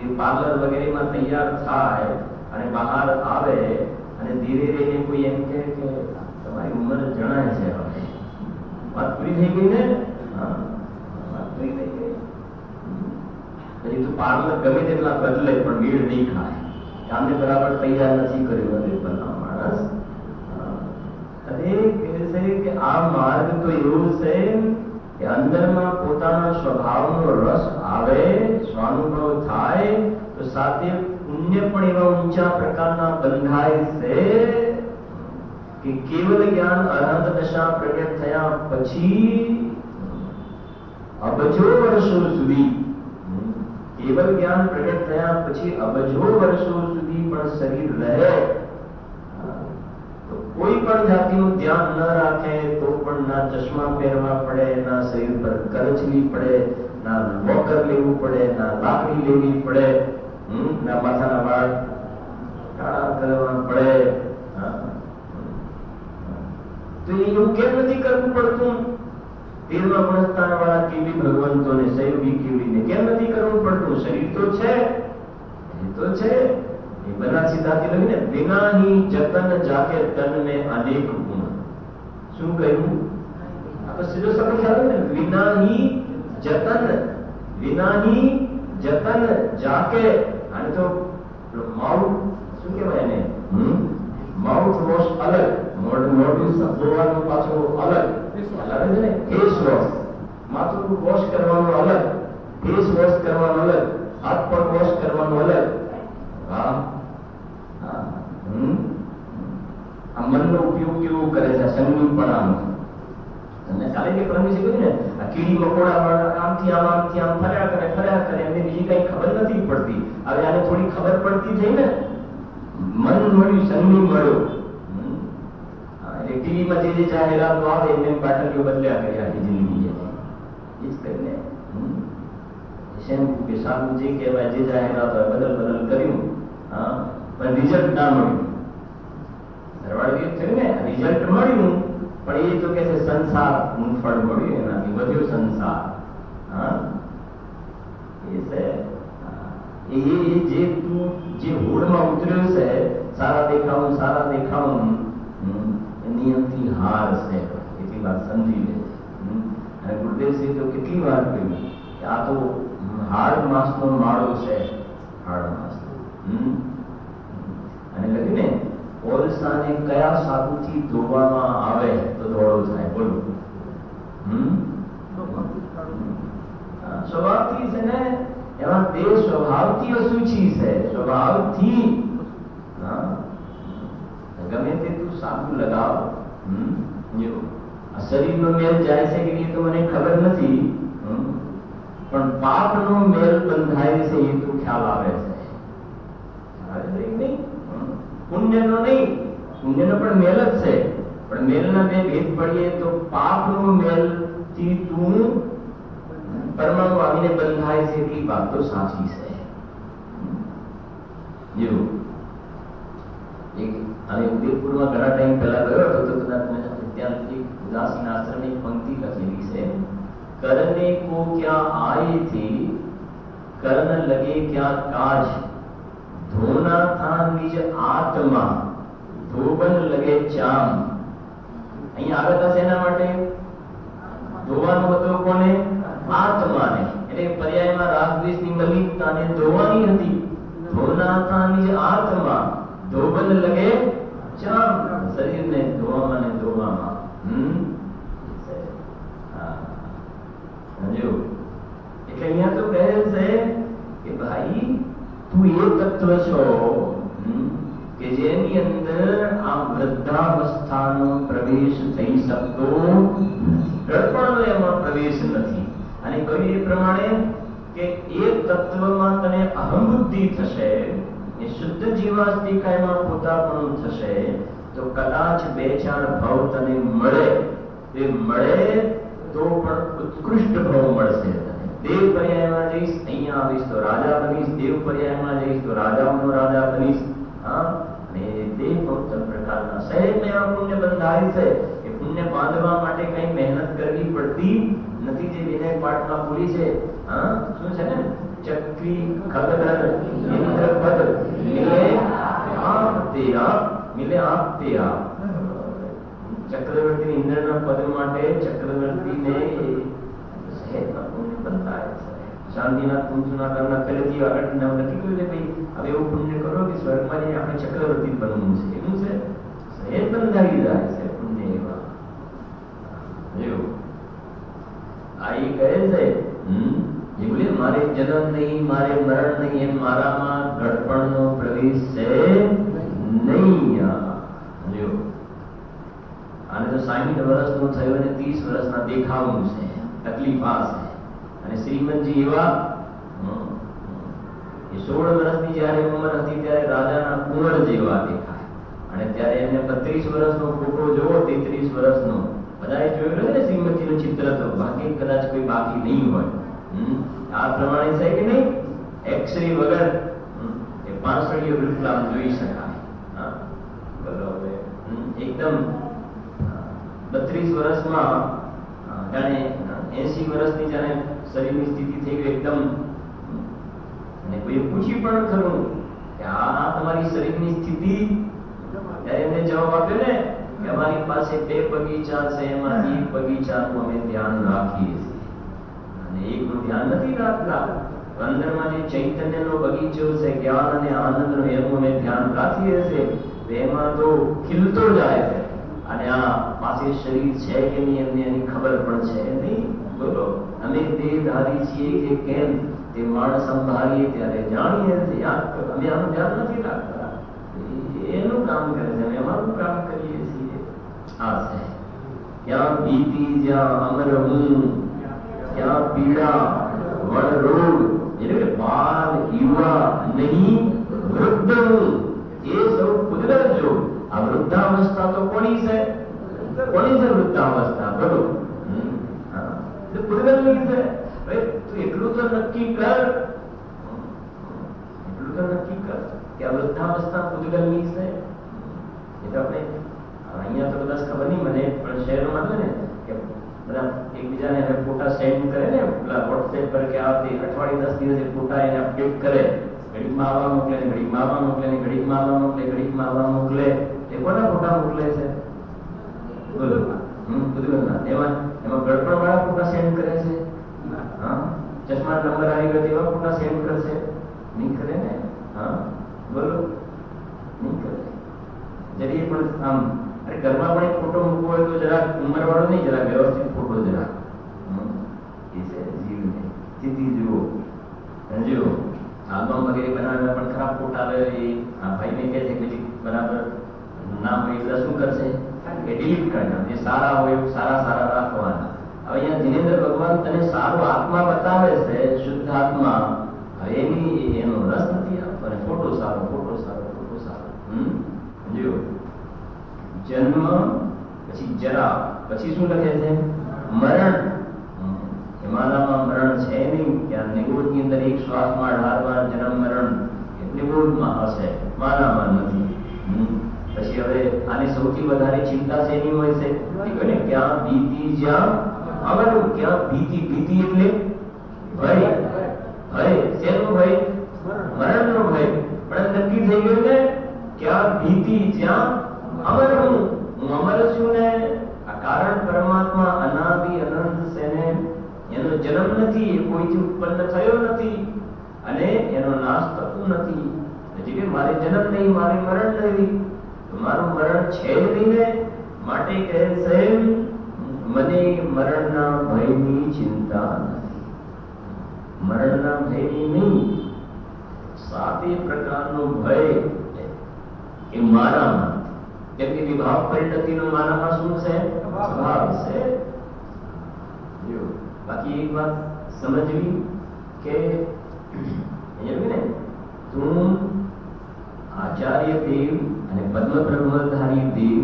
A: એ પાર્લર વગેરેમાં તૈયાર થાય અને બહાર આવે અને ધીરે ધીરે કોઈ એમ કહે કે તમારી ઉંમર જણાય છે, હવે વાત પૂરી થઈ ગઈ ને? હા, વાત પૂરી થઈ ગઈ. પછી તું પાર્લર ગમે તેટલા બદલે પણ મેળ નહીં ખાય, કામને બરાબર તૈયાર નથી કર્યું. અને ભલા માણસ અરે કહે છે કે આ માર્ગ તો એવું છે કે અંદરમાં પોતાના સ્વભાવનો રસ આવે, સ્વાનુભવ થાય તો સાથે પુણ્ય પણ એવા ઊંચા પ્રકારના બંધાય છે કે કેવલ જ્ઞાન અનંત દશા પ્રગટ થયા પછી અબજો વર્ષો સુધી, કેવલ જ્ઞાન પ્રગટ થયા પછી અબજો વર્ષો સુધી પણ શરીર રહે તો કોઈ પણ જાતિનું ધ્યાન ન રાખે તો પણ ના ચશ્મા પહેરવા પડે, ના શરીર પર કરચલી પડે, ના વોકર લેવું પડે, ના લાકડી લેવી પડે, ના માથાના વાળ કાળા કરવા પડે. તો એવું કેમ નથી કરવું પડતું? 13મા ગુણસ્થાન વાળા કેવી ભગવંતોને સહયોગી કેવીને કેમ નથી કરવું પડતું? શરીર તો છે, એ તો છે. એ બના સીધાથી લઈને વિના હી જતન જાકે તન ને અનેક ગુણ. શું કહ્યું? આ તો સીધો શબ્દ આવે ને, વિના હી જતન, વિના હી જતન જાકે. આને તો માઉથ શું કહેવાય એને? માઉથ વોશ અલગ, મોઢું ધોવાનું પાછું અલગ છે ને. ફેસ વોશ, માથું વોશ કરવાનું અલગ, ફેસ વોશ કરવાનું અલગ, હાથ પગ વોશ કરવાનું અલગ. હા, આ મનનો ઉપયોગ કેવો કરે છે, સંગીતપણાનો. તમને કાલે જે પ્રમી શીખ્યું ને, આ કીડી મકોડા આમથી આમ ફર્યા કરે, એમને બીજી કઈ ખબર નથી પડતી. હવે આને થોડી ખબર પડતી થઈ ને, મન મળ્યું, સંગી મળ્યો. ટીવીમાં જે જાહેરાતો આવે એને બાટલીઓ બદલ્યા કરી આખી જિંદગી એ જ કરીને શેમ્પુ કે સાબુ જે કહેવાય, જે જાહેરાતો બદલ કર્યું, હા, પણ રિઝલ્ટ ના મળ્યું. સરવાળે થયું ને, રિઝલ્ટ મળ્યું પણ એ તો કે છે સંસારનું ફળ મળ્યું, એનાથી વધ્યો સંસાર. હા, એ છે એ જે તું જે હોડમાં ઉતર્યો છે, સારા દેખાવું નિયમથી હાર છે, એટલી વાત સમજી લે. અને ગુરુદેવસિંહ તો કેટલી વાર કહ્યું કે આ તો હાડ માસનો માળો છે, હાડ માસનો. અને લખ્યું ને, કોલસાને કયા સાબુથી ધોવામાં આવે તો ધોળો થાય? બોલો. સ્વભાવથી છે ને, એમાં તે સ્વભાવથી અશુચિ છે, સ્વભાવથી. ગમે તે તું સાબુ લગાવ, શરીરનો મેલ જાય છે કે એ તો મને ખબર નથી, પણ પાપનો મેલ બંધાય છે એ તો ખ્યાલ આવે છે. પુણ્યનો નહીં, પુણ્યનો પણ મેલ જ છે, પણ મેલના બે ભેદ પડીએ તો પાપનો મેલ થી તું પરમાણુ આવીને બંધાય છે, એટલી વાત તો સાચી છે. જેવું અને ઉદયપુરમાં ઘણા ટાઈમ પહેલા ગયો હતો તો કદાચ ત્યાં એક ઉદાસીન આશ્રમની પંક્તિ લખેલી છે, કરને કો ક્યાં આયે થી કર્ણ લગે ક્યાં કાજ, ધોના થા નિજ આત્મા, ધોબન લગે ચામ. અહીંયા આગળ છે એના માટે ધોવાનું હતું કોને? આત્માને. એટલે પર્યાયમાં રાગદ્વેષની મલિનતાને ધોવાની હતી. ધોના થા નિજ આત્મા, ધોબન લગે ચામ. શરીરને ધોવામાં ને ધોવામાં. સમજો? એટલે અહીંયા તો કહે છે કે ભાઈ તું એ તત્વ છો કે જેની અંદર આ વૃદ્ધાવસ્થાનો પ્રવેશ થઈ શકતો નથી, ઘડપણનો એમાં પ્રવેશ નથી. અને કહ્યું એ પ્રમાણે કે એક તત્વમાં તને અહમ બુદ્ધિ થશે, એ શુદ્ધ જીવાસ્તિકામાં પોતાપણું થશે, તો કદાચ બે ચાર ભાવ તને મળે, એ મળે તો પણ ઉત્કૃષ્ટ ભાવ મળશે તને. દેવ પર્યાયમાં જઈશ, અહીંયા આવીશ તો રાજા બનીશ, દેવ પર્યાયમાં જઈશ તો રાજાઓનો રાજા બનીશ. હા, અને દેવ ઉત્તમ પ્રકારના સહેજ આ પુણ્ય બંધાય છે. એ પુણ્ય બાંધવા માટે કઈ મહેનત કરવી પડતી નથી. જે વિનય પાઠમાં બોલી છે, હા શું છે ને, ચક્રી ખગર ઇન્દ્રપદ મિલે આપતે આપ, મિલે આપતે આપ. ચક્રવર્તી ઇન્દ્રના પદ માટે ચક્રવર્તીને સહેજમાં પુણ્ય બંધાય છે. શાંતિનાથ કુંજના કરના પહેલેથી આગળ નક્કી કર્યું છે ભાઈ હવે એવું પુણ્ય કરો કે સ્વર્ગમાં જઈને આપણે ચક્રવર્તી બનવું છે. એવું છે, સહેજ બંધાઈ જાય છે પુણ્ય એવા. આ એ કહે છે બોલે મારે જન્મ નહીં, મારે મરણ નહીં, એમ મારામાં ઘડપણનો પ્રવેશ છે નહીં. આને તો 60 વર્ષનો થયો અને 30 વર્ષના દેખાવું છે, તકલીફ આ છે. અને શ્રીમંતજી એવા 16 વર્ષની જયારે ઉંમર હતી ત્યારે રાજાના કુંવર જેવા દેખાય, અને ત્યારે એમને 32 વર્ષનો ફોટો જોવો, 33 વર્ષનો, બધાએ જોયેલો છે ને શ્રીમંતજીનું ચિત્ર, તો બાકી કદાચ કોઈ બાકી નહીં હોય. આ પ્રમાણે છે કે નહીં, એક્સરે વગર એ 65 બિલકુલ જોઈ શકાય. હા બરોબર, એકદમ 32 વર્ષમાં જાણે 80 વર્ષની જાણે શરીરની સ્થિતિ થઈ ગઈ એકદમ. અને કોઈ પૂછ્યું પણ ખરું કે આ તમારી શરીરની સ્થિતિ? ત્યારે એમને જવાબ આપ્યો ને કે અમારી પાસે 2 બગીચા છે, એમાં એક બગીચાનું અમે ધ્યાન રાખીએ છીએ અને એકનું ધ્યાન નથી રાખતા. અંદરમાં જે ચૈતન્યનો બગીચો છે, જ્ઞાન અને આનંદનો, એનું અમે ધ્યાન રાખીએ છીએ. એમાં તો ખીલતો જાય છે, અને આ પાસે શરીર છે કે નહીં એમને એની ખબર પણ છે નહીં. બોલો, અમે દેહધારી છીએ કે કેમ તે માણ સંભાળીએ ત્યારે જાણીએ છીએ. અમે આનું ધ્યાન નથી રાખતા, એનું કામ કરે છે, અમે અમારું કામ કરીએ છીએ. આ છે ક્યાં ભીતિ જ્યાં અમર હું, ક્યાં પીડા વણ રોગ, એટલે બાલ યુવા નહીં વૃદ્ધ હું, એ સૌ કુદરત જો. આ વૃદ્ધાવસ્થા તો કોની છે? કોની છે વૃદ્ધાવસ્થા? બોલો, કુદરતની છે. તું એટલું તો નક્કી કર, એટલું તો નક્કી કર કે આ વૃદ્ધાવસ્થા કુદરતની છે. એ તો આપણે અહીંયા તો કદાચ ખબર નહીં મને, પણ શહેરમાં છે ને કે બધા એકબીજાને હવે ફોટા સેન્ડ કરે ને, પેલા વોટ્સએપ પર કે આવતી અઠવાડિયે 10 દિવસે ફોટા એને અપડેટ કરે. ઘડીકમાં આવવા મોકલે, ઘડીકમાં આવવા મોકલે, ઘડીકમાં આવવા મોકલે, ઘડીકમાં આવવા મોકલે. એ કોના ફોટા મોકલે છે? બોલો, કુદરતના. એમાં ગડપણ વાળા ફોટા સેન્ડ કરે છે. હા, ચશ્મા નંબર આવી ગયો એવા ફોટા સેન્ડ કરશે? નહીં કરે ને. હા બોલો, નહીં કરે. જરીએ પણ આમ ઘરમાં પણ એક ફોટો મૂકવો હોય તો જરા ઉંમર વાળો નહીં, જરા વ્યવસ્થિત ફોટો જરા. એ છે જીવને સ્થિતિ જુઓ. સમજો, આલ્બમ વગેરે બનાવ્યા પણ ખરાબ ફોટા આવે. એ આ ભાઈને કહે છે કે બરાબર ના હોય એટલે શું કરશે કે ડિલીટ કરી નાખે. જે સારા હોય સારા સારા રાખવાના. હવે અહીંયા જીનેન્દ્ર ભગવાન તને સારો આત્મા બતાવે છે, શુદ્ધ આત્મા. હવે એનો રસ નથી આવતો, અને ફોટો સારો, ફોટો સારો, ફોટો સારો. જો જન્મ, પછી જરા, પછી શું લખે છે? મરણ. હિમાલયમાં મરણ છે નહીં, ત્યાં નિગોદની અંદર એક શ્વાસમાં 18 વાર જન્મ મરણ નિગોદમાં હશે, મારામાં નથી. પછી હવે આની સૌથી વધારે ચિંતા શેની હોય છે? ક્યાં ભીતિ જ્યાં અમરું. ક્યાં ભીતિ? ભીતિ એટલે ભય. ભય શેનો ભય? મરણનો ભય. પણ નક્કી થઈ ગયું ને, ક્યાં ભીતિ જ્યાં અમર હું. હું અમર છું ને. આ કારણ પરમાત્મા અનાદિ અનંત છે ને, એનો જન્મ નથી, એ કોઈથી ઉત્પન્ન થયો નથી, અને એનો નાશ થતો નથી. એટલે કે મારે જન્મ નહીં, મારે મરણ નહીં, મારું મરણ છે જ નહીં ને. માટે કહે છે મને મરણના ભયની ચિંતા નથી. મરણના ભયની નહીં, 7 પ્રકારનો ભય એ મારામાં. કેમ કે વિભાવ પરિણતિનો મારામાં શું છે? સ્વભાવ છે. બાકી એક વાત સમજવી કે ને તું આચાર્ય દેવ અને પદ્મબ્રહ્મધારી દેવ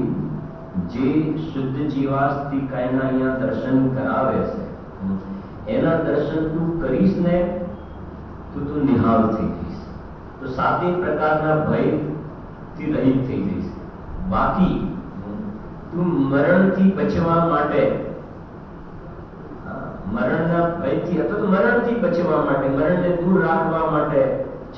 A: જે શુદ્ધ જીવાસ્તિકાયના અહીંયા દર્શન કરાવે છે એના દર્શન તું કરીશ ને તો તું નિહાળ થઈ જઈશ, તો સાતે પ્રકારના ભયથી રહિત થઈ જઈશ. બાકી તું મરણથી બચવા માટે, મરણના ભયથી અથવા તો મરણથી બચવા માટે, મરણને દૂર રાખવા માટે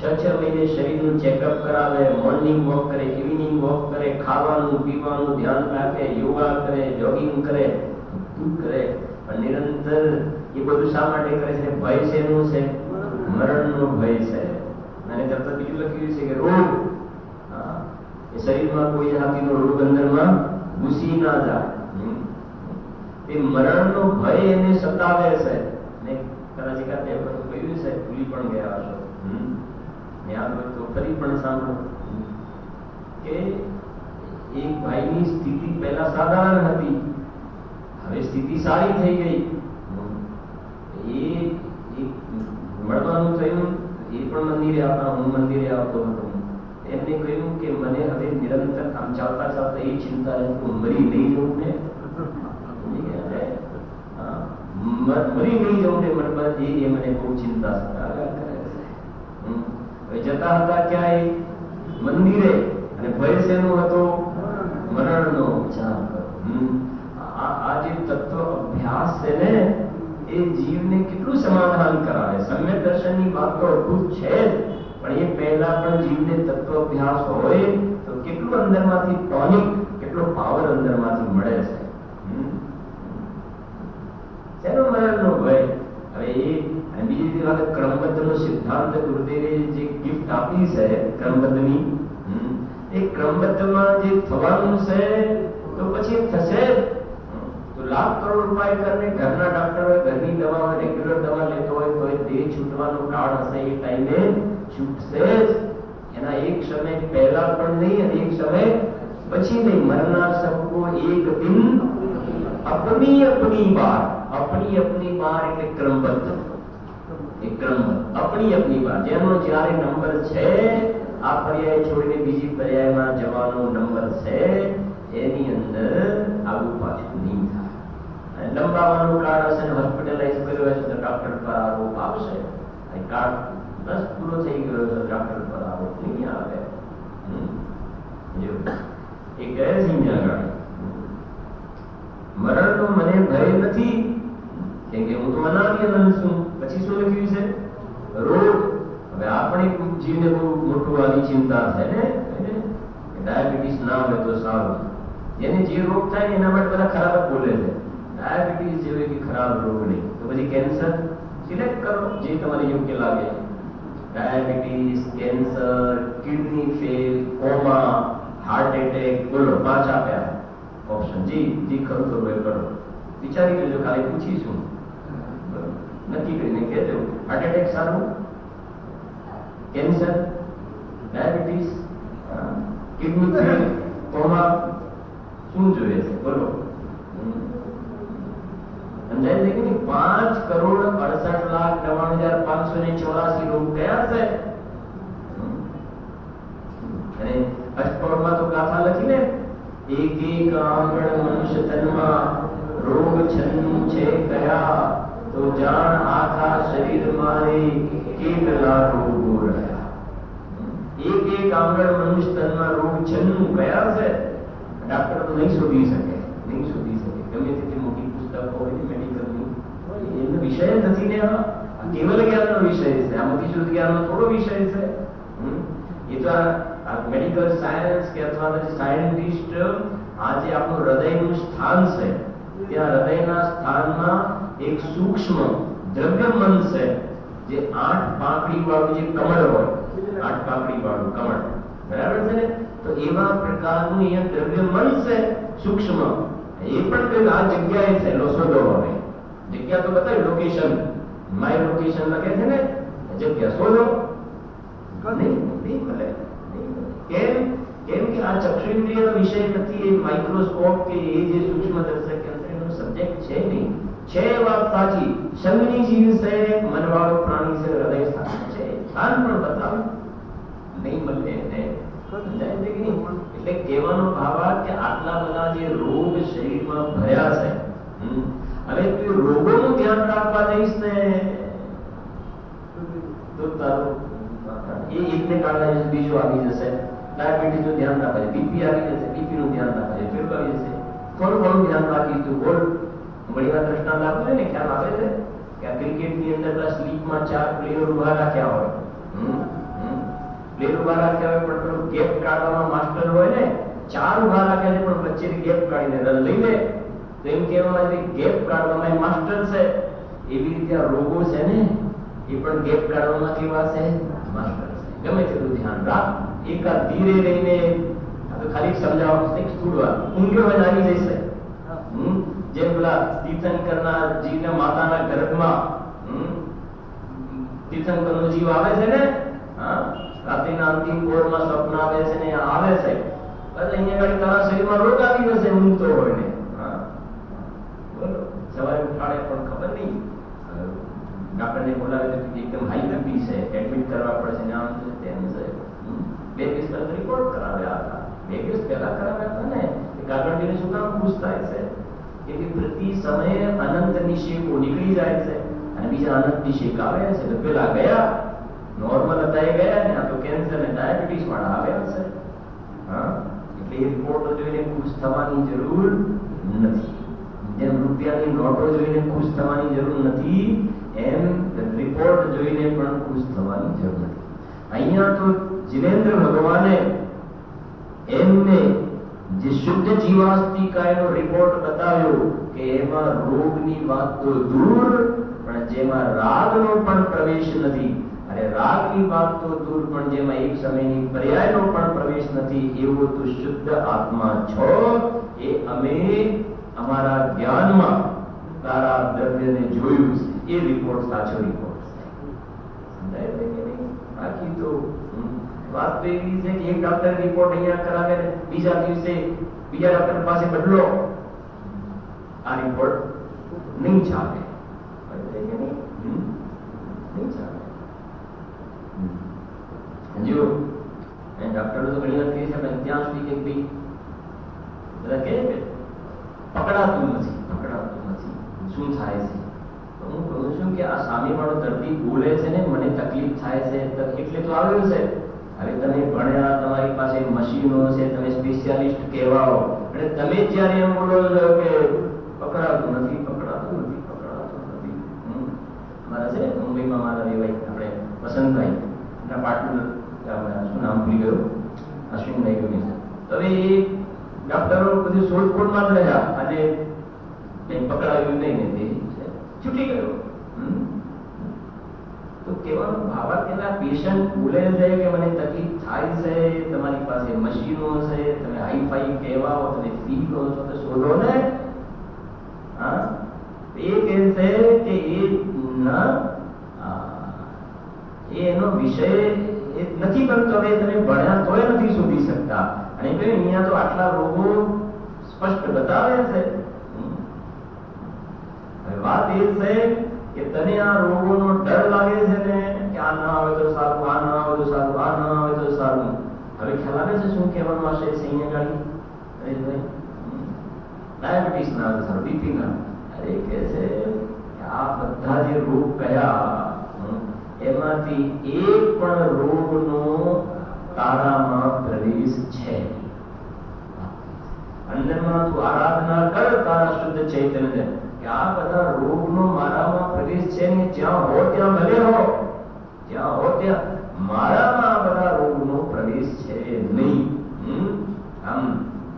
A: 6 મહિને શરીરનું ચેકઅપ કરાવે, મોર્નિંગ વોક કરે, ઇવનિંગ વોક કરે, ખાવાનું પીવાનું ધ્યાન રાખે, યોગા કરે, જોગિંગ કરે, બધું કરે, પણ નિરંતર એ બધું શા માટે કરે છે? ભય શેનું છે? મરણનો ભય છે. અને તરત બીજું લખ્યું છે કે રોગ, એ શરીરમાં કોઈ જાતિનો રોગ અંદરમાં ઘૂસી ના જાય. એ મરણનો ભય એને સતાવે છે. ને કદાચ એકાદ બે વખત કહ્યું છે, ભૂલી પણ ગયા હશો, યાદ હોય તો ફરી પણ સાંભળો કે એક ભાઈની સ્થિતિ પહેલા સાધારણ હતી, હવે સ્થિતિ સારી થઈ ગઈ. એ મળવાનું થયું, એ પણ મંદિરે આવતા, હું મંદિરે આવતો હતો. એમને કહ્યું કે મને હવે નિરંતર આમ ચાલતા ચાલતા એ ચિંતા છે કે મરી નહીં જવું ને, મરી નહીં જવું ને, એ મને બહુ ચિંતા કરે છે. હવે જતા હતા ક્યાંય મંદિરે, અને ભય શેનો હતો? મરણનો વિચાર કરો. આ જે તત્વ અભ્યાસ છે ને, એ જીવને કેટલું સમાધાન કરાવે. સમ્યક દર્શનની વાત તો અદભુત છે જ, પણ એ પહેલા પણ જીવને તત્વ અભ્યાસ હોય તો કેટલું અંદરમાંથી ટોનિક, કેટલો પાવર અંદરમાંથી મળે છે. શેનો મરણનો ભય? હવે એ બીજી વાત ક્રમબદ્ધનો સિદ્ધાંત ગુરુદેવે જે ગિફ્ટ આપી છે ક્રમબદ્ધની, એ ક્રમબદ્ધમાં જે થવાનું છે તો પછી થશે જ. તો લાખ કરોડ રૂપિયા કરીને ઘરના ડોક્ટર હોય, ઘરની દવા હોય, રેગ્યુલર દવા લેતો હોય તો દેહ છૂટવાનો કાળ હશે, એ ટાઈમે છૂટશે જ. એના એક સમય પહેલા પણ નહીં અને એક સમય પછી નહીં. મરना સબકો એક દિન अपनी अपनी बार, अपनी अपनी बार એટલે ક્રમબદ્ધ, એક ક્રમબદ્ધ अपनी अपनी बार. જેનો જ્યારે નંબર છે, આ પર્યાય છોડીને બીજી પર્યાયમાં જવાનો નંબર છે, એની અંદર આવું પાછું નહીં થાય. અને લંબાવાનો કાળ હશે ને હોસ્પિટલાઇઝ કર્યો હશે તો ડોક્ટર પર આરોપ આવશે. અને કાળ બસ પૂરો થઈ ગયો તો ડોક્ટર પર આરોપ નહીં આવે. એ કહે છે આગળ, મરણનો મને ભય નથી કેમ કે હું તો અનાદિ છું. પછી શું લખ્યું છે? રોગ. હવે આપણે જીવને બહુ મોટું આની ચિંતા છે ને, ડાયાબિટીસ ના હોય તો સારું. જેને જે રોગ થાય એના માટે બધા ખરાબ જ બોલે છે. ડાયાબિટીસ જેવો કે ખરાબ રોગ નહીં, તો પછી કેન્સર સિલેક્ટ કરો જે તમારે યોગ્ય લાગે. Diabetes, cancer, kidney fail, comma, heart attack, બોલો 5 આપ્યા ઓપ્શન. જી ખરું ખરું એ કરો, વિચારી લેજો, ખાલી પૂછીશું, નક્કી કરીને કહેજો. હાર્ટ એટેક સારું, cancer, diabetes, kidney fail, comma, શું જોઈએ છે બોલો? સમજાય છે કે 5,68,99,584 રોગ કયા છે? અને અષ્ટપૌરમાં તો ગાથા લખીને, એક એક આંગણ મનુષ્ય તનમાં રોગ છન્નું છે કયા, તો જાણ આખા શરીર મારે કેટલા રોગો રહ્યા. એક એક આંગણ મનુષ્ય તનમાં રોગ છન્નું કયા છે? ડોક્ટર તો નહીં શોધી શકે, નહીં શોધી શકે. ગમે તેટલી મોટી પુસ્તકો હોય મેડિકલની, એનો વિષય નથી ને. આ કેવલ જ્ઞાનનો વિષય છે, આ મતિશુદ્ધ જ્ઞાનનો થોડો વિષય છે. એ તો આ મેડિકલ સાયન્સ કે અથવા તો સાયન્ટિસ્ટ આજે આપણું હૃદયનું સ્થાન છે, ત્યાં હૃદયના સ્થાનમાં એક સૂક્ષ્મ દ્રવ્યમન છે, જે 8 પાંખડી વાળું જે કમળ હોય, 8 પાંખડી વાળું કમળ, બરાબર છે ને? તો એવા પ્રકારનું અહીંયા દ્રવ્યમન છે સૂક્ષ્મ. એ પણ કઈ આ જગ્યાએ છે, લો શોધો. હવે જગ્યા તો બતાવી, લોકેશન, માય લોકેશન લખે છે ને, જગ્યા શોધો. નહીં મળે. કેમ? કેમ કે આ ચક્ષુઇન્દ્રિયનો વિષય નથી, એ માઇક્રોસ્કોપ કે એ જે સૂક્ષ્મ દર્શક યંત્રનો સબ્જેક્ટ છે નહીં. છે વાત સાચી, સંગની જીવ છે, મનવાળો પ્રાણી છે, હૃદય સાચું છે, સ્થાન પણ બતાવ્યું નહીં મળે ને. સમજાય છે કે નહીં? એટલે કહેવાનો ભાવ આ કે આટલા બધા જે રોગ શરીરમાં ભર્યા છે, હવે તું રોગોનું ધ્યાન રાખવા જઈશ ને તો તારું એ એકને કારણે બીજું આવી જશે. ડાયાબિટીસ નું ધ્યાન રાખે, બીપી આવી જશે, બીપી નું ધ્યાન રાખે, પેલું આવી જશે. થોડું ઘણું ધ્યાન રાખીશ તું બોલ. ઘણી વાર દ્રષ્ટાંત આપું છે ને, ખ્યાલ આવે છે કે આ ક્રિકેટની અંદર સ્લીપમાં 4 પ્લેયર ઉભા રાખ્યા હોય, પ્લેયર ઉભા રાખ્યા હોય, પણ પેલું ગેપ કાઢવામાં માસ્ટર હોય ને, 4 ઉભા રાખ્યા છે પણ વચ્ચેથી ગેપ કાઢીને રન લઈ લે, તો એમ કહેવામાં આવે કે ગેપ કાઢવામાં માસ્ટર છે. એવી રીતે આ રોગો છે ને, એ પણ ગેપ કાઢવામાં કેવા છે? માસ્ટર છે. ગમે તેટલું ધ્યાન રાખ, એકાદ ધીરે રહીને ખાલી સમજાવવાનું છે. સ્થૂળવા ઊંઘ્યો હોય આવી જશે. જેમ પેલા તીર્થંકરના જીવના માતાના ગર્ભમાં તીર્થંકરનો જીવ આવે છે ને, રાત્રિના અંતિમ પોરમાં સ્વપ્ન આવે છે ને, આવે છે બસ અહીંયા આગળ તારા શરીરમાં રોગ આવી જશે ઊંઘતો હોય ને. બોલો સવારે ઉઠાડે પણ ખબર નહીં, ડોક્ટરને બોલાવે તો એકદમ હાઈ બીપી છે, એડમિટ કરવા પડશે ને, આમ છે તેમ છે. 2 દિવસ પહેલા રિપોર્ટ કરાવ્યા હતા, 2 દિવસ પહેલા કરાવ્યા હતા ને. ગાર્ડનને શું કામ ખુશ થાય છે કે પ્રતિ સમયે અનંતની શેકો નીકળી જાય છે અને બીજા અનંતની શેક આવે છે. તો પેલા ગયા નોર્મલ હતા એ ગયા ને, આ તો કેન્સર ને ડાયાબિટીસ વાળા આવ્યા છે. એટલે એ રિપોર્ટ જોઈને ખુશ થવાની જરૂર નથી. જેમ રૂપિયાની નોટો જોઈને ખુશ થવાની જરૂર નથી, એમ રિપોર્ટ જોઈને પણ ખુશ થવાની જરૂર નથી. અહીંયા તો જીનેન્દ્ર ભગવાને એમને જે શુદ્ધ જીવાસ્તિકાયનો રિપોર્ટ બતાવ્યો કે એમાં રોગની વાત તો દૂર, પણ જેમાં રાગનો પણ પ્રવેશ નથી. અરે રાગની વાત તો દૂર, પણ જેમાં એક સમયની પર્યાયનો પણ પ્રવેશ નથી, એવો તો શુદ્ધ આત્મા છો. એ અમે અમારા જ્ઞાનમાં તારા દ્રવ્યને જોયું છે, એ રિપોર્ટ સાચો રિપોર્ટ છે. સમજાય છે કે નહીં? બાકી તો વાત તો એવી છે કે એક ડોક્ટર રિપોર્ટ અહીંયા કરાવે ને બીજા દિવસે બીજા ડોક્ટર પાસે બદલો, આ રિપોર્ટ નહીં ચાલે. નહીં ચાલે. જો ડોક્ટરો તો ઘણી વાર કહે છે પણ ત્યાં સુધી કે ભાઈ બધા કહે કે પકડાતું નથી, શું થાય છે? તો હું કહું છું કે આ સામેવાળો દર્દી બોલે છે ને, મને તકલીફ થાય છે એટલે તો આવ્યો છે. હવે તમે ભણ્યા, તમારી પાસે મશીનો છે, તમે સ્પેશિયાલિસ્ટ કહેવાઓ, અને તમે જ્યારે એમ બોલો છો કે પકડાતું નથી. મારા છે મુંબઈમાં મારા દેવાય આપણે વસંતભાઈ એના પાર્ટનર, શું નામ ભૂલી ગયો, અશ્વિનભાઈ ગયું. હવે એ ડોક્ટરો બધી શોધખોળમાં જ રહ્યા, આજે કંઈ પકડાયું નહીં ને તે છૂટી ગયો. તો કહેવાનો ભાવ કે પેશન્ટ બોલે છે કે મને તકલીફ થાય છે, તમારી પાસે મશીનો છે, તમે હાઈફાઈ કહેવાઓ, તમે ફી કરો છો તો શોધો ને. એ કહે છે કે એનો વિષય નથી બનતો. હવે તમે ભણ્યા તોય નથી શોધી શકતા, અને અહીંયા તો આટલા રોગો સ્પષ્ટ બતાવે છે. વાત એ છે કે તને આ રોગોનો ડર લાગે છે ને, કે આ ના આવે તો સારું, આ ના આવે તો સારું, આ ના આવે તો સારું. હવે ખ્યાલ આવે છે શું કહેવાનું આશય છે અહીંયા ગાડી? ડાયાબિટીસ ના આવે સારું, બીપી ના. અરે કે છે આ બધા જે રોગ કયા, એમાંથી એક પણ રોગનો તારામાં પ્રવેશ છે. અંદરમાં તું આરાધના કર તારા શુદ્ધ ચૈતન્ય કે આ બધા રોગનો મારામાં પ્રવેશ છે ને, જ્યાં હો ત્યાં ભલે હો, જ્યાં હો ત્યાં મારામાં આ બધા રોગનો પ્રવેશ છે નહીં. આમ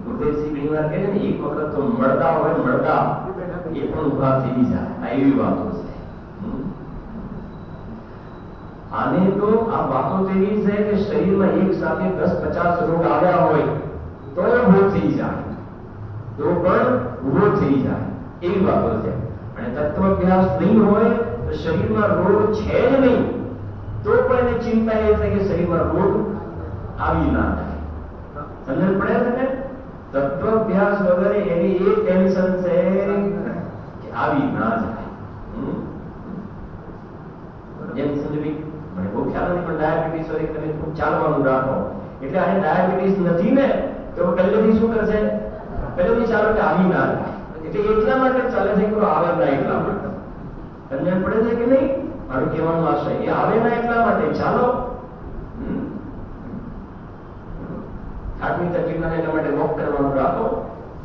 A: ગુરુદેવસિંહ ઘણી વાર કહે છે ને, એક વખત તો મળતા હોય, મળતા એ પણ ઉભા થઈ જાય. આ એવી વાતો છે. આને તો આ વાતો એવી છે કે શરીરમાં એક સાથે 10-50 રોગ આવ્યા હોય તો એ ઉભો થઈ જાય, તો પણ ઉભો થઈ જાય, એવી વાતો છે. અને તત્વ અભ્યાસ નહીં હોય તો શરીરમાં રોગ છે જ નહીં, તો પણ એને ચિંતા એ છે કે શરીરમાં રોગ આવી ના જાય. સમજ પડે છે ને? તત્વ અભ્યાસ વગર એની એક ટેન્શન છે કે આવી ના જાય. જેમ સમજી મને બહુ ખ્યાલ નથી પણ ડાયાબિટીસ હોય તમે ખૂબ ચાલવાનું રાખો એટલે આને ડાયાબિટીસ નથી ને તો પહેલેથી શું કરશે પહેલેથી ચાલો કે આવી ના જાય એટલે એટલા માટે ચાલે છે કે આવે ના એટલા માટે સમજણ પડે છે કે નહીં મારું કહેવાનું આશય એ આવે ના એટલા માટે ચાલો હાર્ટની તકલીફના એટલા માટે વોક કરવાનું રાખો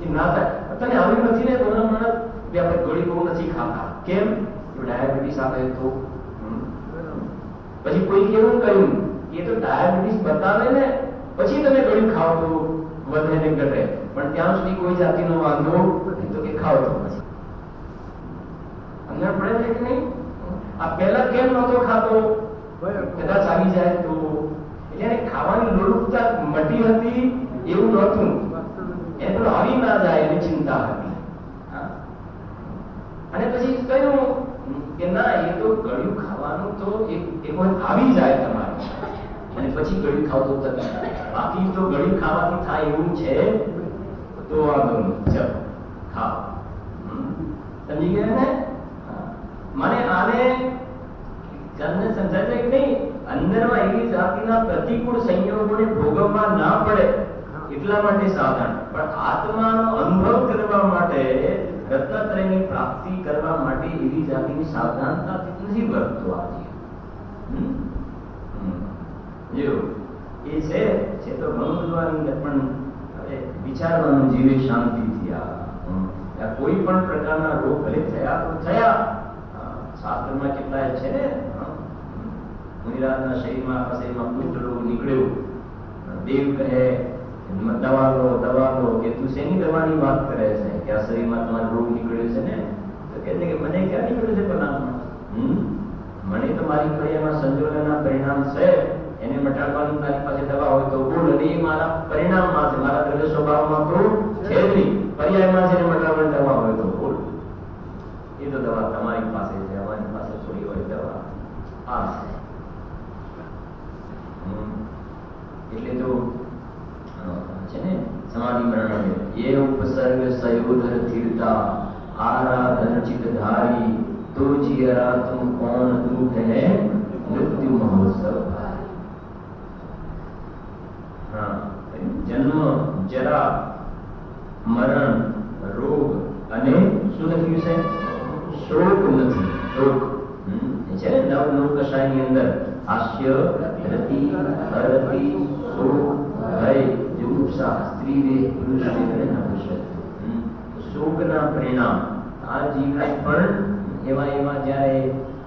A: એ ના થાય તને આવી નથી ને તો આપણે ગોળી બહુ નથી ખાતા કેમ ડાયાબિટીસ આવે તો પછી કોઈ કેવું કહ્યું એ તો ડાયાબિટીસ બતાવે ને પછી તમે ગળ્યું ખાવ તો વધે ને ઘટે પણ ત્યાં સુધી કોઈ જાતિનો વાંધો તો કે ખાવ તો પછી અંદર પડે છે કે નહીં આ પહેલા કેમ નહોતો ખાતો કદાચ આવી જાય તો એટલે ખાવાની લોલુપતા મટી હતી એવું નહોતું એ તો આવી ના જાય એની ચિંતા હતી અને પછી કહ્યું કે ના એ તો ગળ્યું ખાવાનું તો એક વખત આવી જાય તમારે અને પછી ગળ્યું ખાવ તો બાકી તો ગળ્યું ખાવાથી થાય એવું છે તો આગળ ચલો ખાઓ સમજી ગયા ને મને આને તમને સમજાય છે કે નહીં અંદરમાં એવી જાતિના પ્રતિકૂળ સંયોગોને ભોગવવા ના પડે એટલા માટે સાધન પણ આત્માનો અનુભવ કરવા માટે રત્નત્રયની પ્રાપ્તિ કરવા માટે એવી જાતિની સાવધાનતાથી નથી વર્તતો આજે જો એ છે તો ઘણું બધું પણ હવે વિચારવાનું જીવે શાંતિથી આ કોઈ પણ પ્રકારના રોગ ભલે થયા તો થયા શાસ્ત્રમાં કેટલાય છે ને મુનિરાજના શરીરમાં કુષ્ઠ રોગ નીકળ્યો દેવ કહે દવા લો કે તું શેની દવાની વાત કરે છે કે આ શરીરમાં તમારો રોગ નીકળ્યો છે ને તો કહે છે કે મને ક્યાં નીકળ્યું છે બનાવમાં મને તો મારી ક્રિયામાં સંજોગોના પરિણામ છે એને મટાડવાની તારી પાસે દવા હોય તો બોલ અને એ મારા પરિણામમાં છે મારા દ્રવ્ય સ્વભાવમાં તો છે જ નહીં પર્યાયમાં છે એને મટાડવાની દવા હોય તો બોલ એ તો દવા તમારી પાસે છે અમારી પાસે થોડી હોય દવા આ છે એટલે તો છે ને સમાધિ મરણ એ ઉપસર્ગ સયોધર થીરતા આરાધન ચિત ધારી તો જીરા તુમ કોણ દુઃખ હે મૃત્યુ મહોત્સવ જન્મ જરા મરણ રોગ અને શું લખ્યું છે શોક નથી શોક છે ને નવ નૌકશાની અંદર હાસ્ય રતિ અરતિ શોક ભય જુગુપ્સા સ્ત્રી વેહ પુરુષ વેહ શોકના પરિણામ આ જીવને પણ એવા જ્યારે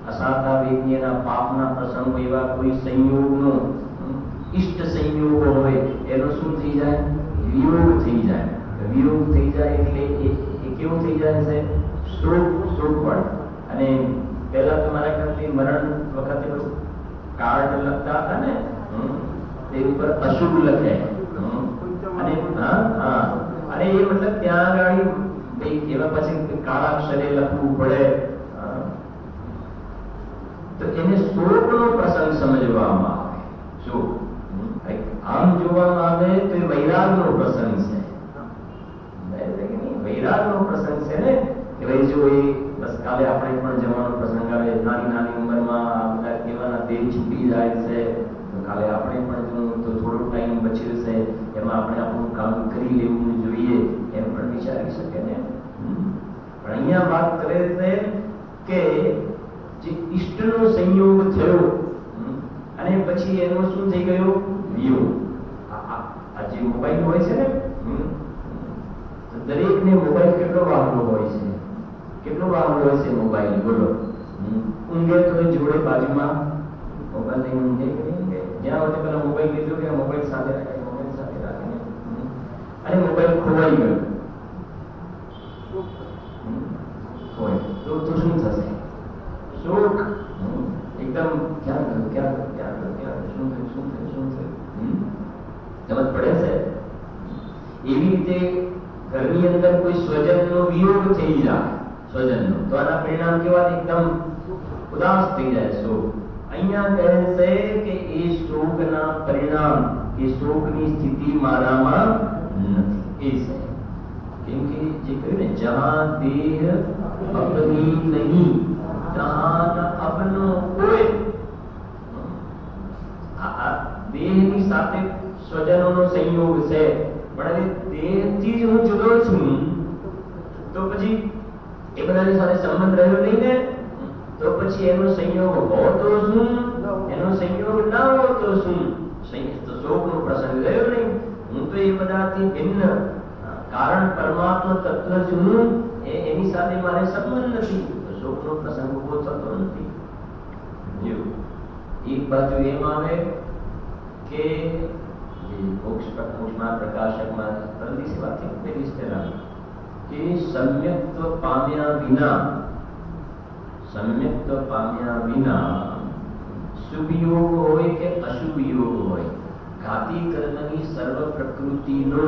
A: અસાધા વેદનીયના પાપના પ્રસંગો એવા કોઈ સંયોગનો ઇષ્ટ સંયોગ હોય એનો શું થઈ જાય વિયોગ થઈ જાય એટલે એ કેવું થઈ જાય છે શોક પણ અને પહેલા તમારા ખ્યાલથી મરણ વખતે કાર્ડ લખતા હતા ને તે ઉપર અશુભ લખે અને અને એ મતલબ ત્યાં આગળ એવા પછી કાળા અક્ષરે લખવું પડે તો એને શોકનો પ્રસંગ સમજવામાં આવે શોક આમ જોવામાં આવે તો એ વૈરાગનો પ્રસંગ છે વૈરાગનો પ્રસંગ છે ને કે ભાઈ જો એ બસ કાલે આપણે પણ જવાનો પ્રસંગ આવે નાની ઉંમરમાં બધા કેવાના તેલ છૂટી જાય છે તો કાલે આપણે પણ તો થોડો ટાઈમ બચ્યો છે એમાં આપણે આપણું કામ કરી લેવું જોઈએ એમ પણ વિચારી શકે ને પણ અહીંયા વાત કરે છે કે જે ઈષ્ટનો સંયોગ થયો અને પછી એનો શું થઈ ગયો વિયોગ આ જે મોબાઈલ હોય છે ને દરેકને મોબાઈલ કેટલો વાપરો હોય છે મોબાઈલ બોલો ઊંઘે તો જોડે બાજુમાં મોબાઈલ લઈને ઊંઘે કે નહીં ઊંઘે જ્યાં વખતે પેલા મોબાઈલ લીધો કે મોબાઈલ સાથે રાખીને અને મોબાઈલ ખોવાઈ ગયો તો શું થશે શોક એકદમ ક્યાં શું થયું સમજ પડે છે એવી રીતે ઘરની અંદર કોઈ સ્વજનનો વિયોગ થઈ જાય સ્વજનનો તો આના પરિણામ કેવા એકદમ ઉદાસ થઈ જાય શોક અહીંયા કહે છે કે એ શોકના પરિણામ એ શોકની સ્થિતિ મારામાં નથી એ છે કેમ કે જે કહ્યું ને જહાં દેહ અપની નહીં તહાં અપનો કોઈ. આ દેહની સાથે સ્વજનોનો સંયોગ છે, પણ દેહથી જ હું જુદો છું તો પછી એ બધાની સાથે સંબંધ રહ્યો નહીં ને, તો પછી એનો સંયોગ હો તો શું, એનો સંયોગ ના હો તો શું, તો શોકનો પ્રસંગ રહ્યો નહીં. હું તો એ બધાથી ભિન્ન કારણ પરમાત્મા તત્વ જ હું, એની સાથે મારે સંબંધ નથી, તો શોકનો પ્રસંગ ઉભો થતો નથી. જો એક બાજુ એમ આવે કે મોક્ષમાં પ્રકાશકમાં પરદેશ વાથી પેલી પહેલા કે સમ્યક્ત્વ પામ્યા વિના શુભ યોગ હોય કે અશુભ યોગ હોય, ઘાતી કર્મની સર્વ પ્રકૃતિનો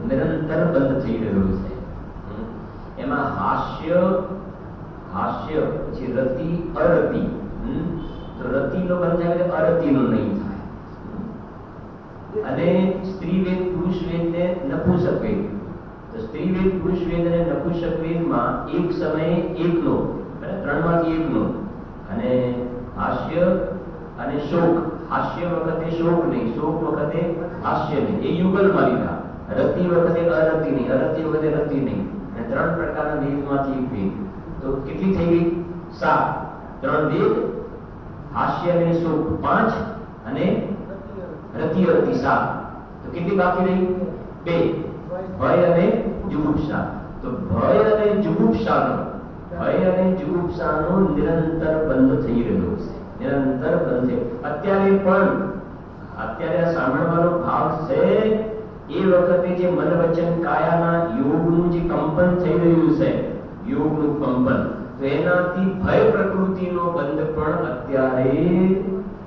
A: નિરંતર બંધ થઈ રહ્યો છે. એમાં હાસ્ય પછી રતિ અરતિ, તો રતિનો બંધ થાય એટલે અરતિનો નહીં થાય. અને સ્ત્રી વેદ પુરુષ વેદ ને નપુંસક વેદ, તો સ્ત્રી વેદ પુરુષ વેદ અને નપુંસક વેદમાં એક સમયે એકનો, ત્રણમાંથી એકનો, અને હાસ્ય અને શોક, હાસ્ય વખતે શોક નહીં, શોક વખતે હાસ્ય નહીં, એ યુગલમાં લીધા. રતિ વખતે અરતિ નહીં, અરતિ વખતે રતિ નહીં, અને ત્રણ પ્રકારના વેદમાંથી એક વેદ. તો કેટલી થઈ ગઈ? 7. 3 વેદ, હાસ્ય અને શોક 5, અને રતિ અરતિ 7. તો કેટલી બાકી રહી? 2, ભય અને જુગુપ્સા. તો ભય અને જુગુપ્સાનો નિરંતર બંધ થઈ રહ્યો છે, નિરંતર બંધ છે. અત્યારે આ સાંભળવાનો ભાવ છે, એ વખતે જે મન વચન કાયાના યોગનું જે કંપન થઈ રહ્યું છે, યોગનું કંપન, તો એનાથી ભય પ્રકૃતિનો બંધ પણ અત્યારે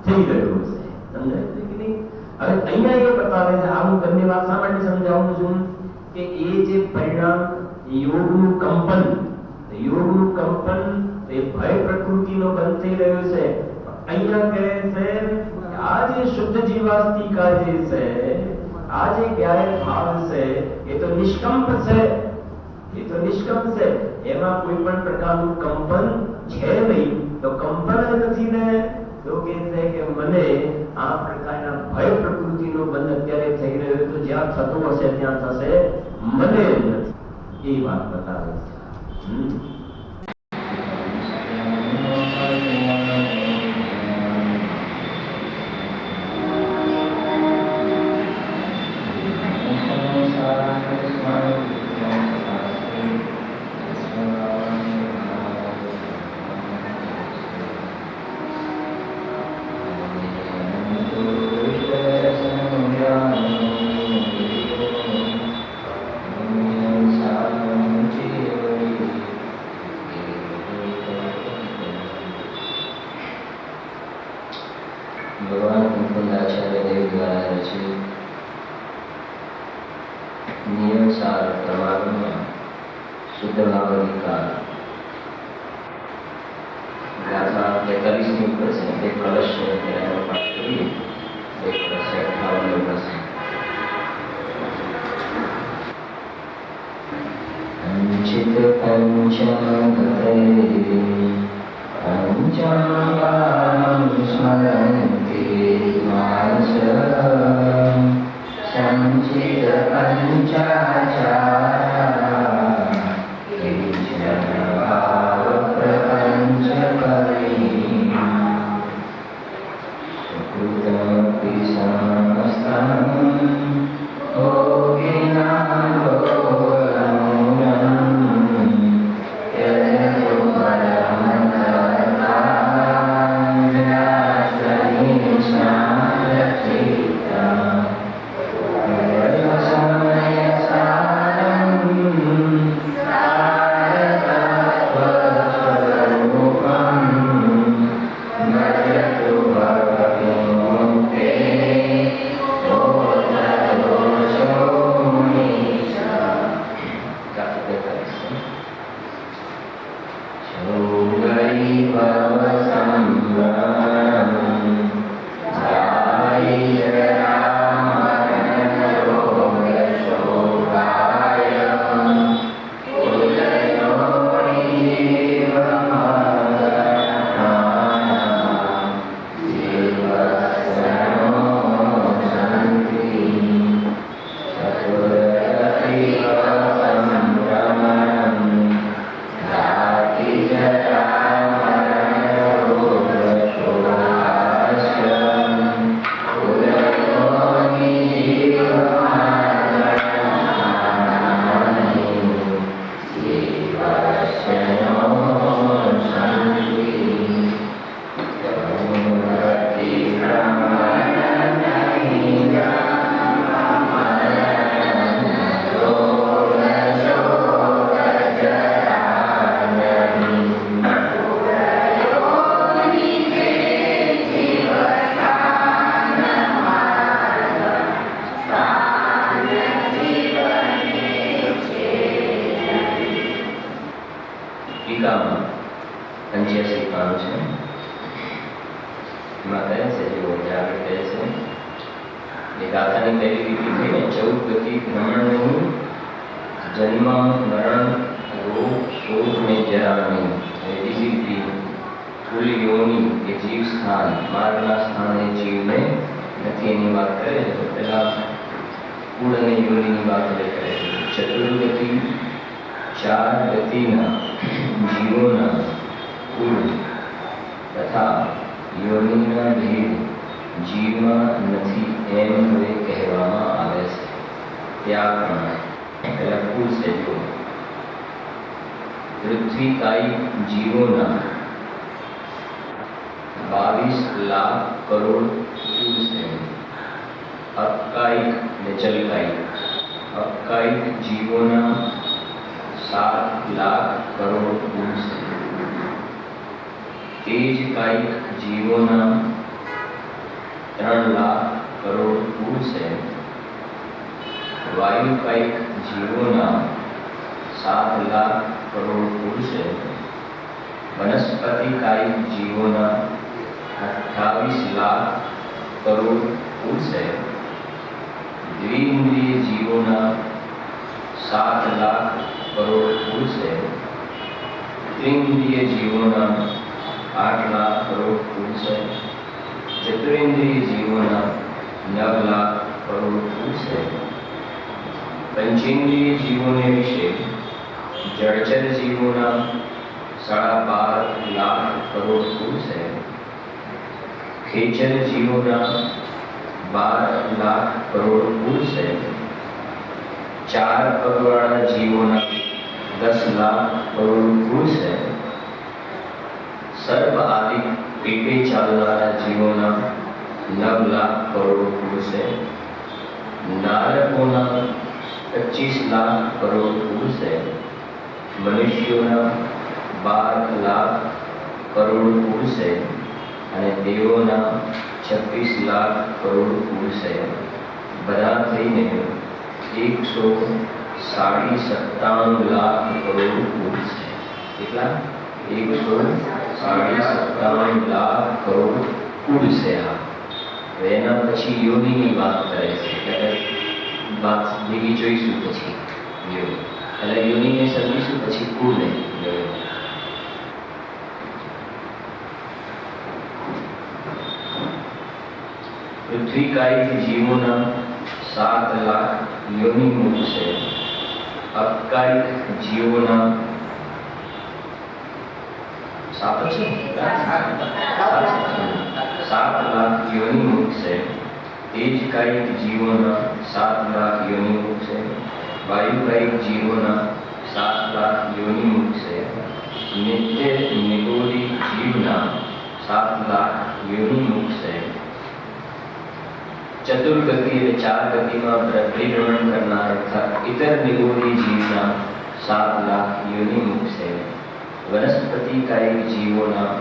A: થઈ રહ્યો છે. સમજાય છે કે નહીં? હવે અહીંયા એ બતાવે છે, આ હું બંને વાત શા માટે સમજાવું છું કે એ જે પરિણામ યોગનું કંપન એ ભય પ્રકૃતિનો બંધ થઈ રહ્યો છે. અહીંયા કહે છે આ જે શુદ્ધ જીવાસ્તિકા જે છે, આ જે જ્ઞાન ભાવ છે, એ તો નિષ્કંપ છે, એમાં કોઈ પણ પ્રકારનું કંપન છે નહીં. તો કંપન જ નથી ને, તો કહે છે કે મને આ પ્રકારના ભય પ્રકૃતિનો બંધ અત્યારે થઈ રહ્યો, તો જ્યાં થતો હશે ત્યાં થશે, મને નથી. એ વાત બતાવે છે.
B: Samaya
A: એમાં કહે છે જો આગળ કહે છે એ ગાથાની પહેલી લીટી થઈને 14 ગતિ ભ્રમણની જન્મ મરણ રોગ શોધ ને જરા નહીં. બીજી લીટી કુલ યોની કે જીવ સ્થાન માર્ગના સ્થાને જીવને નથી એની વાત કરે છે. તો પેલા કુળ અને યોનિની વાત કરે છે. ચતુર્ગતિ 4 ગતિના જીવોના કુળ તથા યોનિના ભેદ જીવમાં નથી એમ હવે કહેવામાં આવે છે. ત્યાં પણ પેલા કુલ છે જો પૃથ્વીકાયી જીવોના 22 લાખ કરોડ કુલ છે. અપકાયિક ને જલકાયિક અપકાયિક જીવોના 7 લાખ કરોડ કુલ છે. તેજકાયિક જીવોના 3 લાખ કરોડ કુલ છે. વાયુકાયિક જીવોના 7 લાખ કરોડ કુલ છે. વનસ્પતિકાયિક જીવોના 28 લાખ કરોડ કુલ છે. દ્વિઇન્દ્રિય જીવોના 7 લાખ કરોડ કુલ છે. ત્રિઇન્દ્રિય જીવોના 8 લાખ કરોડ કુલ છે. ચતુરેન્દ્રિય જીવોના 9 લાખ કરોડ કુલ છે. પંચેન્દ્રિય જીવોને વિશે જળચર જીવોના 12.5 લાખ કરોડ કુલ છે. ખેચર જીવોના 12 લાખ કરોડ કુલ છે. 4 પગવાળા જીવોના 10 લાખ કરોડ કુલ છે. સર્પ આદિ પેટે ચાલનારા જીવોના 9 લાખ કરોડ કુલ છે. નારકોના 25 લાખ કરોડ કુલ છે. મનુષ્યોના 12 લાખ કરોડ કુલ છે. અને દેવોના 26 લાખ કરોડ કુલ છે. બધા થઈને 197 લાખ કરોડ કુલ છે. કેટલા? 197 લાખ કરોડ કુલ છે. એના પછી યોનિની વાત કરે છે. વાત ભેગી જોઈશું પછી યોનિ એટલે યોનિને સમજીશું પછી કુલને પૃથ્વીકાયિક જીવોના 7 લાખ યોનિમુખ છે. અપકાયિક જીવોના 7 લાખ યોનિમુખ છે. તેજકાયિક જીવોના 7 લાખ યોનિમુખ છે. વાયુકાયિક જીવોના 7 લાખ યોનિમુખ છે. નિત્ય નિગોરી જીવના 7 લાખ યોનિમુખ છે. ચતુર્ગતિ એટલે 4 ગતિમાં પરિભ્રમણ કરનાર અર્થાત ઇતર નિગોરી જીવના 7 લાખ યોનિમુખ છે. વનસ્પતિકાયિક જીવોના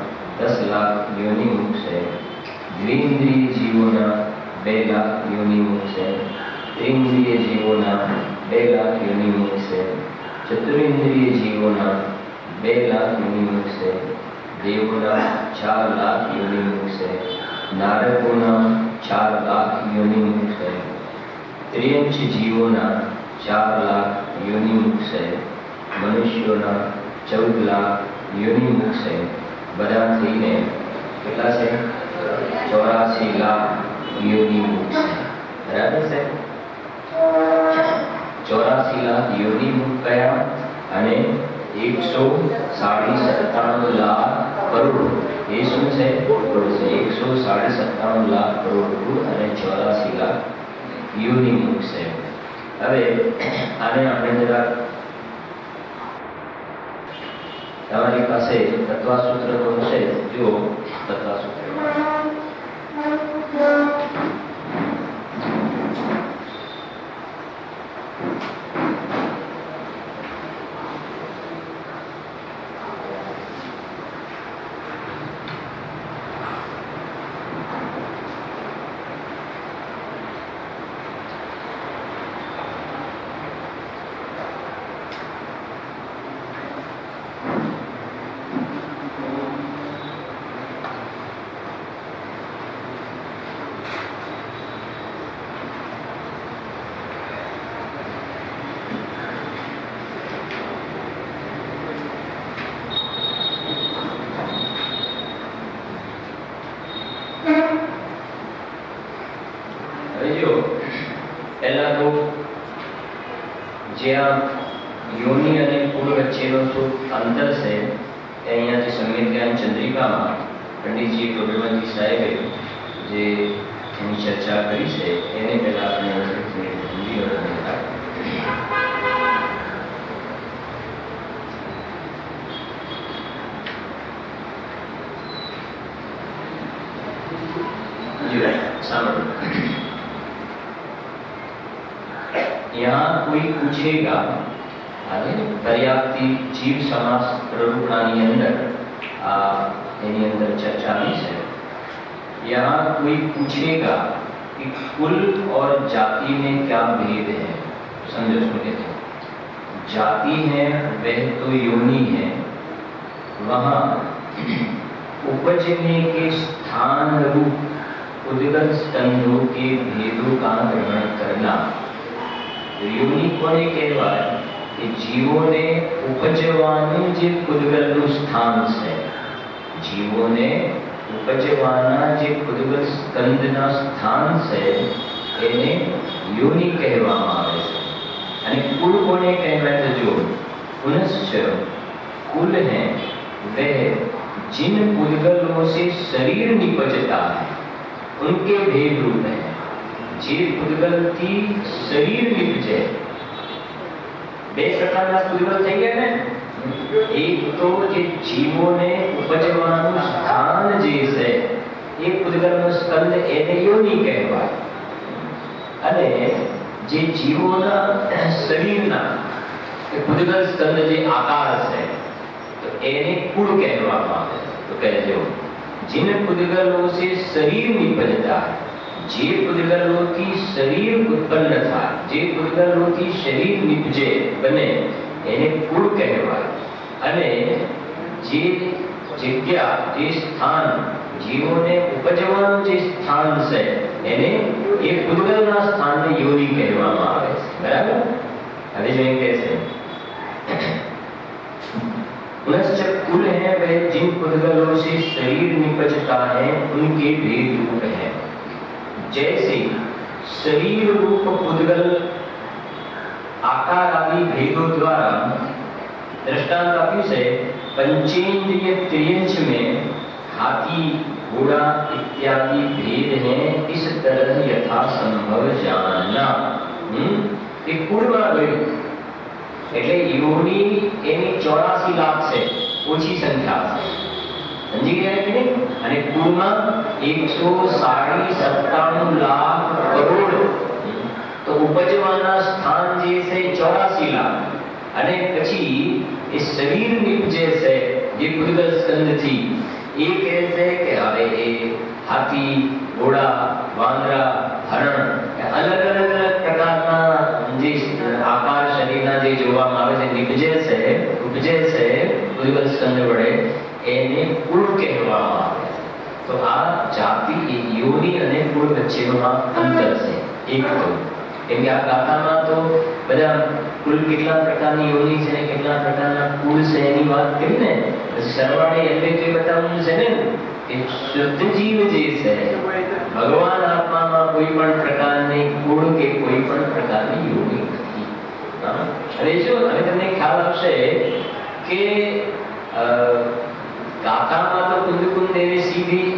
A: 10 લાખ યોનિમુખ છે. દ્વિઇન્દ્રિય જીવોના 2 લાખ યોનિમુખ છે. ત્રિઇન્દ્રિય જીવોના 2 લાખ યોનિમુખ છે. ચતુરેન્દ્રિય જીવોના 2 લાખ યોનિમુખ છે. દેવોના 4 લાખ યોનિમુખ છે. નારકોના 4 લાખ યોનિમુખ છે. ત્રિયંશ જીવોના 4 લાખ યોનિમુખ છે. મનુષ્યોના 14 લાખ યોનિમુખ છે. બધા થઈને કેટલા છે? 84 લાખ યોનિમુખ છે. બરાબર છે? 84 લાખ યોનિમુખ કયા? અને 197 લાખ કરોડ એ શું છે? કરોડ છે. 197 લાખ કરોડ કુલ અને 84 લાખ યોનિમુખ છે. હવે આને આપણે જરા તમારી પાસે તત્વસૂત્ર તો છે જો તત્વસૂત્ર હવે જો પહેલા તો જ્યાં યોનિ અને કુળ વચ્ચેનો શું અંતર છે એ અહીંયા જે સંવેદ જ્ઞાન ચંદ્રિકામાં પંડિતજી ટોપેવંતી સાહેબે જે એની ચર્ચા કરી છે એને પહેલા આપણે સમજી લેવા. यहाँ कोई पूछेगा पर्याप्ति जीव समास प्ररूपणानी अंदर एनी अंदर चर्चा भी है. यहाँ कोई पूछेगा कि कुल और जाति में क्या भेद है. समझो इसमें कहते हैं जाति है वह तो योनि है, वहाँ उपजने के स्थान रूप उद्गत स्कंधों के भेदों का ग्रहण करना. योनि कोने कहेवाय कि जीवोने उपजवानुं जे उद्गतनुं स्थान छे, जीवोने उपजवाना जे उद्गत स्कंधना स्थान छे એને યોનિ કહેવામાં આવે છે. અને કુલ કોને કહેવાય તો જો પુનશ્ચ कुल है वह जिन उद्गलों से शरीर निपजता है उनके भेद रूप है. જે ઉદ્ગલથી શરીર નિપજે બે પ્રકારના ઉદ્ગલ થઈ ગયા ને. એક તો જે જીવોને ઉપજવાનું સ્થાન જે છે એ ઉદ્ગલનો સ્કંદ એને યોનિ કહેવાય, અને જે જીવોના શરીરના ઉદ્ગલ સ્કંદ જે આકાર છે તો એને કુળ કહેવામાં આવે. તો કહેજો जिन उद्गलों से शरीर निपजता है, जे उद्गलों शरीर उत्पन्न था, जे उद्गलों शरीर निपजे बने એને કુળ કહેવાય. અને જે જગ્યા જે સ્થાન જીવોને ઉપજવાનું જે સ્થાન છે એને એ ઉદ્ગલના સ્થાનને યોનિ કહેવામાં આવે છે. બરાબર. હવે જો એ કહે છે पुनश्च कुल है वह जिन उद्गलों से शरीर निपजता है उनके भेद रूप है. जैसे शरीर रूप उद्गल आकार आदि भेदों द्वारा दृष्टांत आप्યું છે पंचेंद्रिय त्रियंश में हाथी घोड़ा इत्यादि भेद हैं, इस तरह यथा संभव जानना. એ કુળમાં ગયું એટલે યોનિ એની 84 લાખ છે, ઓછી સંખ્યા છે. સમજી ગયા કે નહીં? અને કુળમાં 197 લાખ કરોડ. તો ઉપજવાના સ્થાન જે છે 84 લાખ. અને પછી એ શરીર નિપજે છે જે ઉદ્ગલ સ્કંદથી એ કહે છે કે હવે એ હાથી ઘોડા વાંદરા હરણ અલગ અલગ પ્રકારના જે આકાર શરીરના જે જોવામાં આવે છે નિપજે છે ઉપજે છે ઉદ્ગલ સ્કંદ વડે એને કુળ કહેવામાં આવે છે. તો આ જાતિ યોનિ અને કુળ વચ્ચેનો આ અંતર છે. એક તો કેમ કે આ ગાથામાં તો બધા કુલ કેટલા પ્રકારની યોનિ છે ને કેટલા પ્રકારના કુળ છે એની વાત કરી ને, સરવાળે એટલે જે બતાવવું છે ને કે શુદ્ધ જીવ જે છે ભગવાન આત્મામાં કોઈ પણ પ્રકારની કુળ કે કોઈ પણ પ્રકારની યોનિ નથી. અને જો હવે તમને ખ્યાલ આવશે કે ગાથામાં તો કુંદકુંદ દેવે સીધી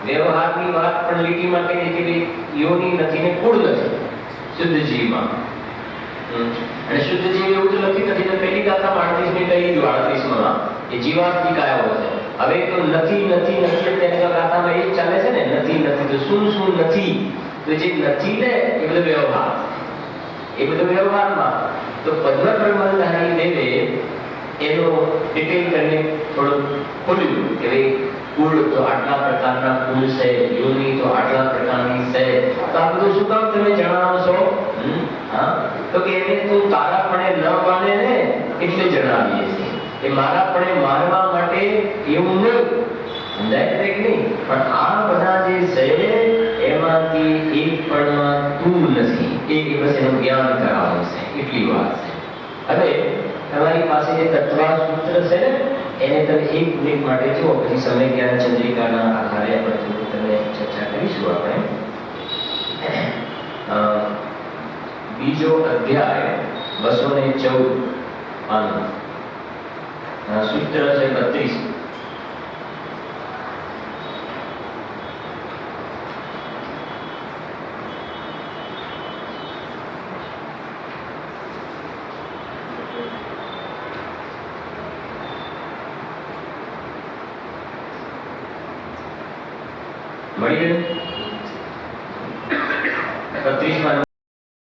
A: વ્યવહારની વાત પણ લીટીમાં કહી કે ભાઈ યોનિ નથી ને કુળ નથી શુદ્ધ જીવમાં. અને શુદ્ધ જીવ એવું તો લખી નથી તો પહેલી ગાથામાં 38 કહી દીધું 38માં એ જીવાત્મિકાઓ છે. હવે તો નથી નથી નથી તેની ગાથામાં એ જ ચાલે છે ને, નથી નથી તો શું શું નથી. તો જે નથી ને એ બધો વ્યવહાર, એ બધો વ્યવહારમાં તો પદ્મ પ્રબંધહારી દેવે એનો ડિટેલ કરીને થોડું ખોલ્યું કે ભાઈ કુળ તો આટલા પ્રકારના કુળ છે, યોનિ તો આટલા પ્રકારની છે. તો આ બધું શું કામ તમે જણાવો છો? તો કે એને તું તારાપણે ન માને ને એટલે જણાવીએ છીએ કે મારાપણે માનવા માટે એવું નહીં. સમજાય છે કે નહીં? પણ આ બધા જે છે એમાંથી એક પણમાં તું નથી, એ બસ એનું જ્ઞાન કરાવવાનું છે, એટલી વાત છે. હવે તમારી પાસે જે તત્વા સૂત્ર છે ને એને તમે 1 મિનિટ માટે જુઓ, પછી સમય જ્ઞાન ચંદ્રિકાના આધારે આપણે તમે ચર્ચા બીજો અધ્યાય 214 પાનું સૂત્ર છે 32. મળી ગયું 32 માં